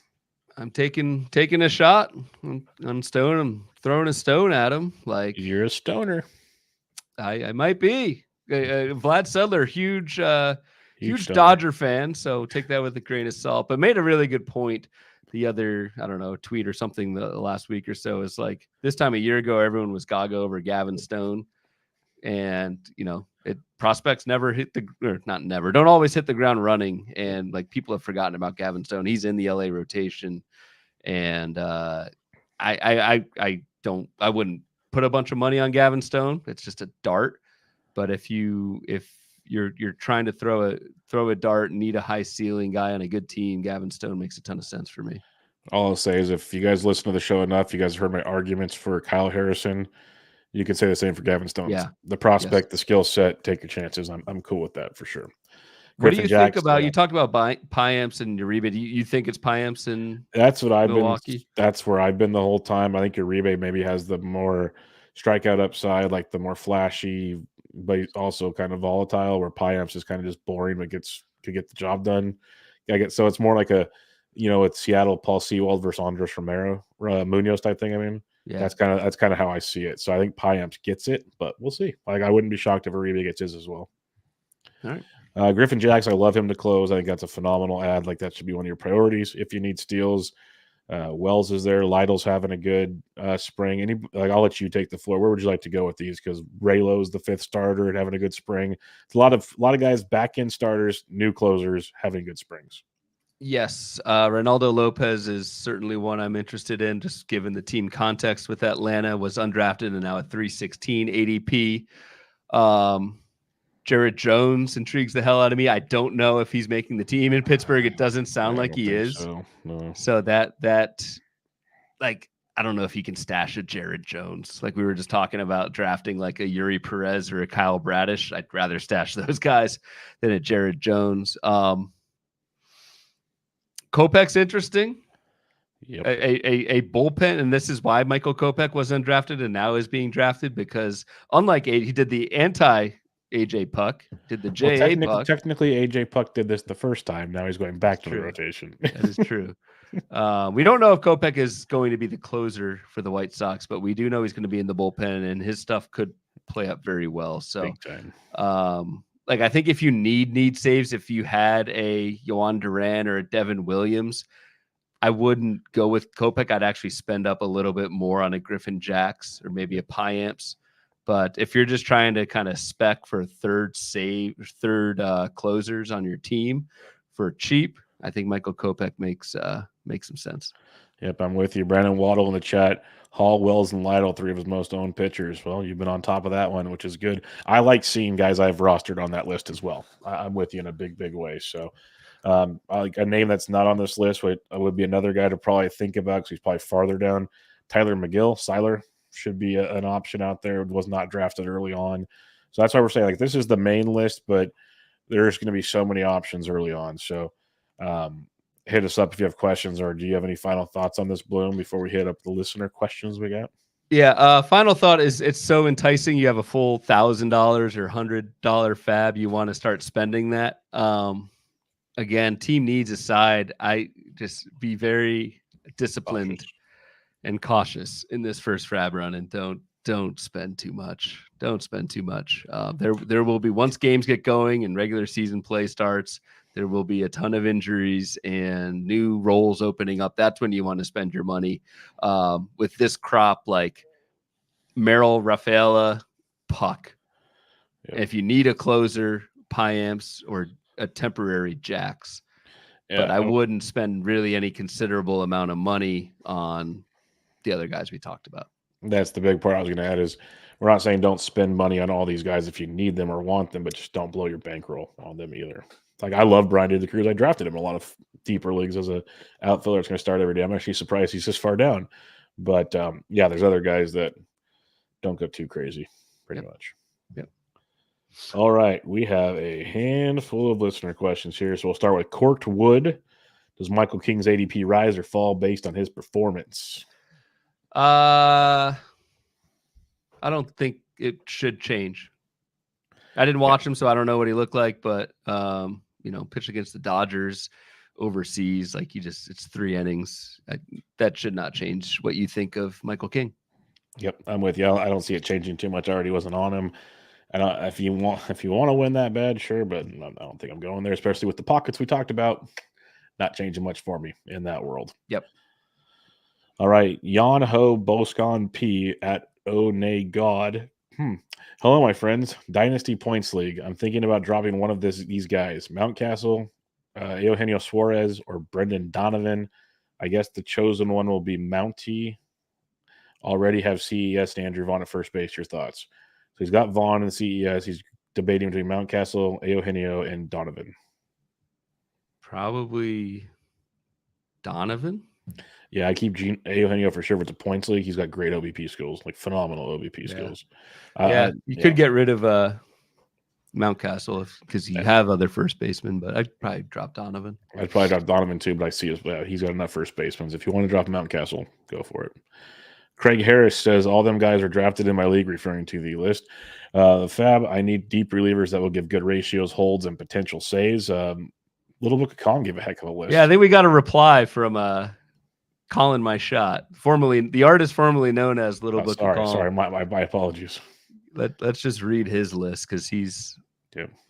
I'm taking a shot on Stone. I'm throwing a stone at him. Like, You're a stoner. I might be. Vlad Sedler, huge Stoner. Dodger fan, so take that with a grain of salt. But made a really good point the other, I don't know, tweet or something the last week or so. Is like this time a year ago, everyone was gaga over Gavin Stone, and prospects never don't always hit the ground running, and like people have forgotten about Gavin Stone. He's in the LA rotation, and I wouldn't put a bunch of money on Gavin Stone. It's just a dart. But if you're trying to throw a dart and need a high ceiling guy on a good team, Gavin Stone makes a ton of sense for me. All I'll say is if you guys listen to the show enough, you guys heard my arguments for Kyle Harrison. You can say the same for Gavin Stone. Yeah. The prospect, the skill set, take your chances. I'm cool with that for sure. What do you think about? You talked about Payamps and Uribe. Do you think it's Payamps in That's what I've Milwaukee? been. That's where I've been the whole time. I think Uribe maybe has the more strikeout upside, like the more flashy, but he's also kind of volatile. Where Payamps is kind of just boring, but could get the job done. So it's more like it's Seattle Paul Sewald versus Andres Romero Munoz type thing. I mean, yeah, that's kind of how I see it. So I think Payamps gets it, but we'll see. Like I wouldn't be shocked if Uribe gets his as well. All right. Griffin Jacks, I love him to close. I think that's a phenomenal ad. Like that should be one of your priorities if you need steals. Wells is there. Lytle's having a good spring. I'll let you take the floor. Where would you like to go with these? Because Raylo's the fifth starter and having a good spring. It's a lot of guys back end starters, new closers having good springs. Yes, Reynaldo Lopez is certainly one I'm interested in, just given the team context with Atlanta. Was undrafted and now at 316 ADP. Jared Jones intrigues the hell out of me. I don't know if he's making the team in Pittsburgh. It doesn't sound like he is. So, no. So that like I don't know if he can stash a Jared Jones. Like we were just talking about drafting like a Yuri Perez or a Kyle Bradish. I'd rather stash those guys than a Jared Jones. Kopech's interesting. Yep. A bullpen, and this is why Michael Kopech was undrafted and now is being drafted, because unlike he did the anti-AJ Puck, did the J.A. Puck. Technically, AJ Puck did this the first time. Now he's going back to the rotation. That is true. We don't know if Kopech is going to be the closer for the White Sox, but we do know he's going to be in the bullpen, and his stuff could play up very well. So, big time. I think if you need saves, if you had a Yohan Duran or a Devin Williams, I wouldn't go with Kopech. I'd actually spend up a little bit more on a Griffin Jacks or maybe a Payamps. But if you're just trying to kind of spec for third closers on your team for cheap, I think Michael Kopech makes some sense. Yep, I'm with you. Brandon Waddle in the chat. Hall, Wells, and Lytle, three of his most owned pitchers. Well, you've been on top of that one, which is good. I like seeing guys I've rostered on that list as well. I'm with you in a big, big way. So like a name that's not on this list would be another guy to probably think about because he's probably farther down. Tyler McGill, Siler should be an option out there. Was not drafted early on. So that's why we're saying like this is the main list, but there's going to be so many options early on. So hit us up if you have questions, or do you have any final thoughts on this, Bloom, before we hit up the listener questions we got? Yeah. Final thought is it's so enticing. You have a full $1,000 or $100 FAAB. You want to start spending that. Again, team needs aside, I just be very disciplined and cautious in this first FAAB run, and don't spend too much. Don't spend too much. There will be, once games get going and regular season play starts, there will be a ton of injuries and new roles opening up. That's when you want to spend your money. With this crop, like Merrill, Rafaela, Puck. Yep. If you need a closer, Payamps or a temporary Jacks. Yeah, but I wouldn't spend really any considerable amount of money on the other guys we talked about. That's the big part I was going to add is we're not saying don't spend money on all these guys if you need them or want them, but just don't blow your bankroll on them either. Like, I love Brian De La Cruz. I drafted him in a lot of deeper leagues as a outfielder. It's going to start every day. I'm actually surprised he's this far down. But yeah, there's other guys that don't go too crazy, pretty much. Yep. All right, we have a handful of listener questions here. So we'll start with Corked Wood. Does Michael King's ADP rise or fall based on his performance? I don't think it should change. I didn't watch him, so I don't know what he looked like, but pitched against the Dodgers overseas, like it's 3 innings. That should not change what you think of Michael King. Yep, I'm with you. I don't see it changing too much. I already wasn't on him. And if you want to win that bad, sure, but I don't think I'm going there, especially with the pockets we talked about. Not changing much for me in that world. Yep. All right, Jan Ho Boscon P at Nay God. Hello, my friends. Dynasty Points League. I'm thinking about dropping one of these guys: Mountcastle, Eugenio Suarez, or Brendan Donovan. I guess the chosen one will be Mountie. Already have CES and Andrew Vaughn at first base. Your thoughts? So he's got Vaughn in the CES. He's debating between Mountcastle, Eugenio, and Donovan. Probably Donovan. Yeah, I keep Eugenio for sure. If it's a points league, he's got great OBP skills, like phenomenal OBP skills. You could get rid of Mountcastle because you have other first basemen, but I'd probably drop Donovan. I'd probably drop Donovan too, but I see he's got enough first basemen. If you want to drop Mountcastle, go for it. Craig Harris says, all them guys are drafted in my league, referring to the list. The FAAB, I need deep relievers that will give good ratios, holds, and potential saves. Little Book of Kong gave a heck of a list. Yeah, I think we got a reply from Colin My Shot, the artist formerly known as Little Book of Kong. Sorry, my apologies. Let's just read his list because he's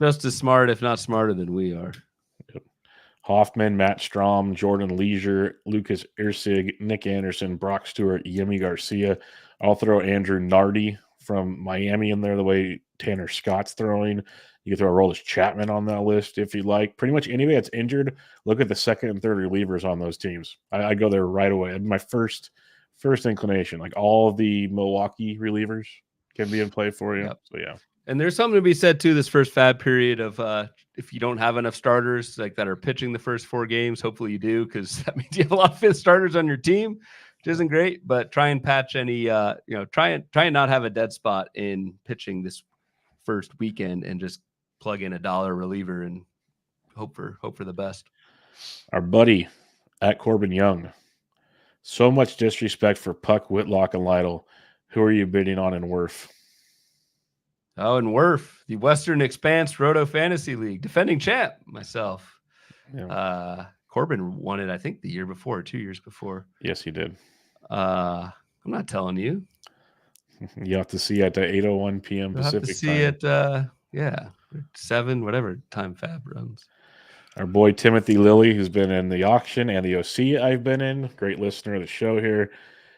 just as smart, if not smarter than we are. Yep. Hoffman, Matt Strom, Jordan Leisure, Lucas Irsig, Nick Anderson, Brock Stewart, Yemi Garcia. I'll throw Andrew Nardi from Miami in there the way Tanner Scott's throwing. You can throw Aroldis Chapman on that list if you'd like. Pretty much anybody that's injured, look at the second and third relievers on those teams. I go there right away. My first inclination, like all of the Milwaukee relievers can be in play for you. Yep. So, yeah. And there's something to be said, too, this first FAAB period of if you don't have enough starters like that are pitching the first 4 games, hopefully you do, because that means you have a lot of fifth starters on your team, which isn't great. But try and patch any, try and not have a dead spot in pitching this first weekend and just plug in a $1 reliever and hope for the best. Our buddy at Corbin Young. So much disrespect for Puck, Whitlock, and Lytle. Who are you bidding on in Werf? Oh, and Werf, the Western Expanse Roto Fantasy League, defending champ, myself. Yeah. Corbin won it, I think, the year before, 2 years before. Yes, he did. I'm not telling you. You have to see at 8:01 p.m. Pacific have to see it, 7, whatever time FAAB runs. Our boy Timothy Lilly, who's been in the auction and the OC I've been in, great listener of the show here.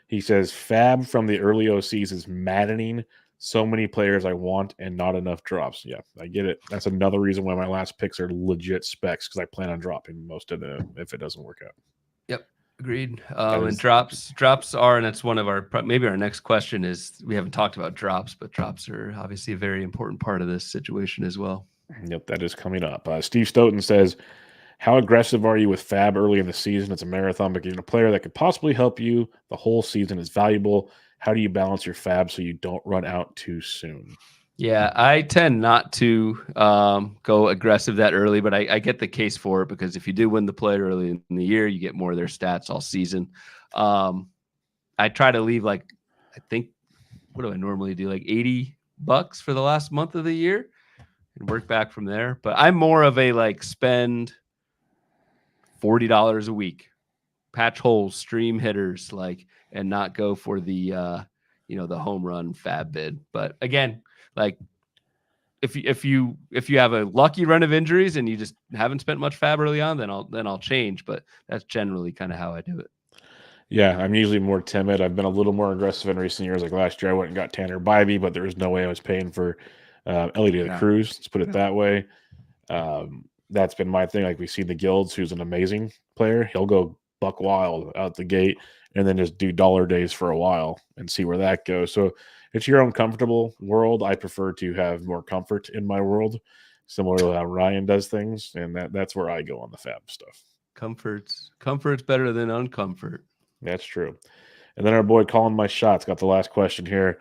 He says, FAAB from the early OCs is maddening. So many players I want and not enough drops. Yeah, I get it. That's another reason why my last picks are legit specs, because I plan on dropping most of them if it doesn't work out. Yep, agreed. And drops are, and that's one of our, maybe our next question is, we haven't talked about drops, but drops are obviously a very important part of this situation as well. Yep, that is coming up. Steve Stoughton says, how aggressive are you with FAAB early in the season? It's a marathon, but getting a player that could possibly help you the whole season is valuable. How do you balance your FAAB so you don't run out too soon? Yeah, I tend not to go aggressive that early, but I get the case for it, because if you do win the player early in the year, you get more of their stats all season. I try to leave what do I normally do? Like $80 for the last month of the year and work back from there. But I'm more of a spend $40 a week, patch holes, stream hitters, and not go for the the home run FAAB bid. But again, if you have a lucky run of injuries and you just haven't spent much FAAB early on, then I'll change. But that's generally kind of how I do it. Yeah, I'm usually more timid. I've been a little more aggressive in recent years. Like last year, I went and got Tanner Bybee, but there was no way I was paying for Ellie De La Cruz. Let's put it that way. That's been my thing. Like, we see the Guilds, who's an amazing player. He'll go buck wild out the gate and then just do dollar days for a while and see where that goes. So it's your own comfortable world. I prefer to have more comfort in my world. similar to how Ryan does things, and that's where I go on the FAAB stuff. Comfort's better than uncomfort. That's true. And then our boy Calling My Shots got the last question here.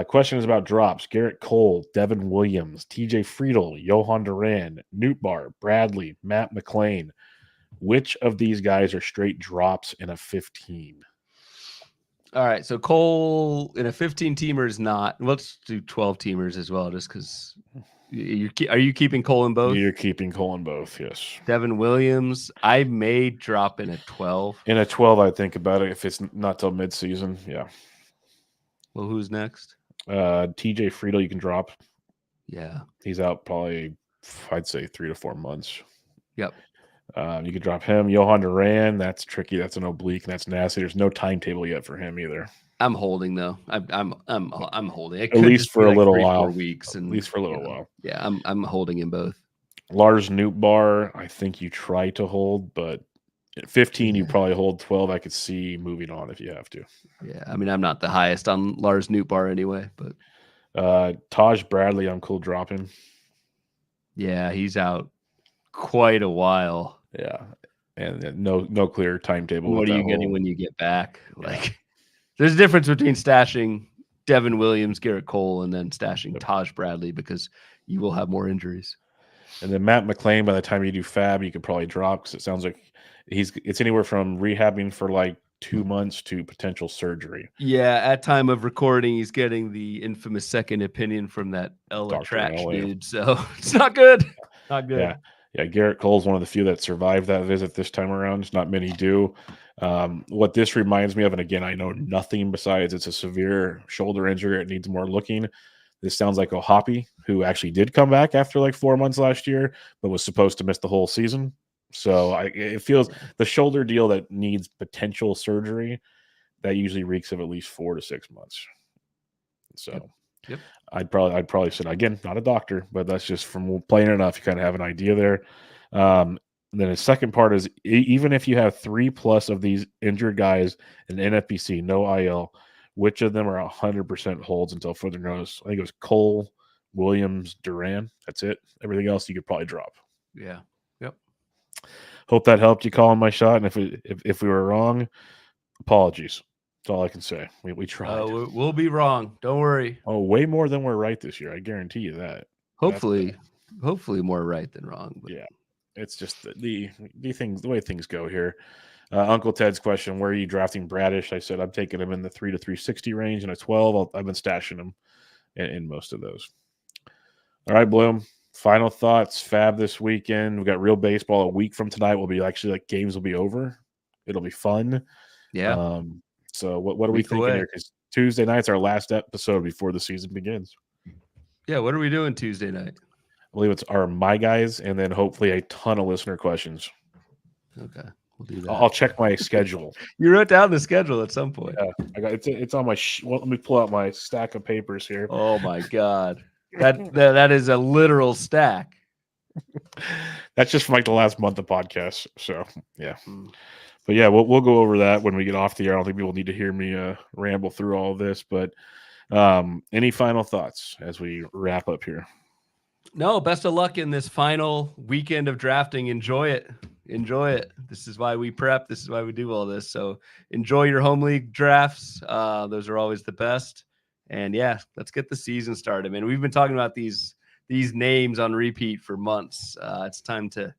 Question is about drops. Garrett Cole, Devin Williams, TJ Friedel, Johan Duran, Newtbar, Bradley, Matt McLean. Which of these guys are straight drops in a 15? All right, so Cole in a 15-teamer is not. Let's do 12-teamers as well, just because. Are you keeping Cole in both? You're keeping Cole in both, yes. Devin Williams, I may drop in a 12. In a 12, I think about it if it's not till midseason. Yeah. Well, who's next? TJ Friedel, you can drop. Yeah. He's out probably, I'd say, 3 to 4 months. Yep. You could drop him. Johan Duran, that's tricky. That's an oblique, and that's nasty. There's no timetable yet for him either. I'm holding though. I'm holding. It at least for a little 3, while. 4 weeks, and at least for a little while. Yeah, I'm holding in both. Lars Newtbar, I think you try to hold, but at 15 you probably hold. 12, I could see moving on if you have to. Yeah, I mean I'm not the highest on Lars Newtbar anyway, but Taj Bradley, I'm cool dropping. Yeah, he's out quite a while. Yeah, and no clear timetable. What are you getting when you get back? Like, there's a difference between stashing Devin Williams, Garrett Cole, and then stashing Taj Bradley because you will have more injuries. And then Matt McLean, by the time you do FAAB, you could probably drop because it sounds like it's anywhere from rehabbing for like 2 months to potential surgery. Yeah, at time of recording, he's getting the infamous second opinion from that Ella Tratch dude, so it's not good. Not good. Yeah, Garrett Cole's one of the few that survived that visit this time around. Not many do. What this reminds me of, and again, I know nothing besides it's a severe shoulder injury. It needs more looking. This sounds like Ohapi, who actually did come back after like 4 months last year, but was supposed to miss the whole season. So it feels the shoulder deal that needs potential surgery, that usually reeks of at least 4 to 6 months. So yep. I'd probably say, again, not a doctor, but that's just from playing enough. You kind of have an idea there. And then the second part is even if you have 3+ of these injured guys in NFBC, no IL, which of them are 100% holds until further notice? I think it was Cole, Williams, Duran. That's it. Everything else you could probably drop. Yeah. Yep. Hope that helped you calling my shot. And if we were wrong, apologies. That's all I can say. We tried. We'll be wrong. Don't worry. Oh, way more than we're right this year. I guarantee you that. Hopefully more right than wrong. But. Yeah. It's just the way things go here. Uncle Ted's question: where are you drafting Bradish? I said I'm taking him in the 3 to 360 range, and a 12. I've been stashing him in most of those. All right, Bloom. Final thoughts. FAAB this weekend. We've got real baseball a week from tonight. Will be actually like games will be over. It'll be fun. Yeah. So what are we thinking here? Because Tuesday night's our last episode before the season begins. Yeah. What are we doing Tuesday night? I believe it's our My Guys, and then hopefully a ton of listener questions. Okay. We'll do that. I'll check my schedule. You wrote down the schedule at some point. Yeah, I got it's on my. Well, let me pull out my stack of papers here. Oh my god, that is a literal stack. That's just from like the last month of podcasts. So yeah, but yeah, we'll go over that when we get off the air. I don't think people need to hear me ramble through all of this. But any final thoughts as we wrap up here? No, best of luck in this final weekend of drafting. Enjoy it. This is why we prep. This is why we do all this. So enjoy your home league drafts. Those are always the best. And yeah, let's get the season started, man. We've been talking about these names on repeat for months. It's time to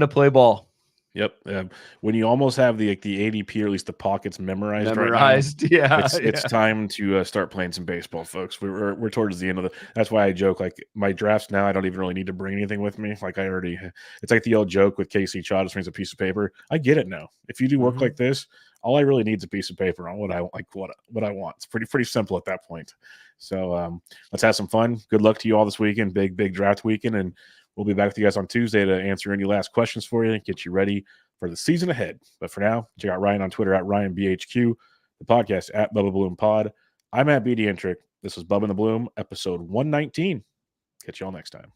play ball. Yep. When you almost have the ADP or at least the pockets memorized right now, it's time to start playing some baseball, folks. We're towards the end of that's why I joke, like my drafts now, I don't even really need to bring anything with me. Like it's like the old joke with Casey Chaw just brings a piece of paper. I get it now. If you do work like this, all I really need is a piece of paper on what I want. It's pretty simple at that point. So let's have some fun. Good luck to you all this weekend. Big draft weekend, and we'll be back with you guys on Tuesday to answer any last questions for you and get you ready for the season ahead. But for now, check out Ryan on Twitter at RyanBHQ, the podcast at Bubba Bloom Pod. I'm at BDentric. This is Bubba and the Bloom, episode 119. Catch you all next time.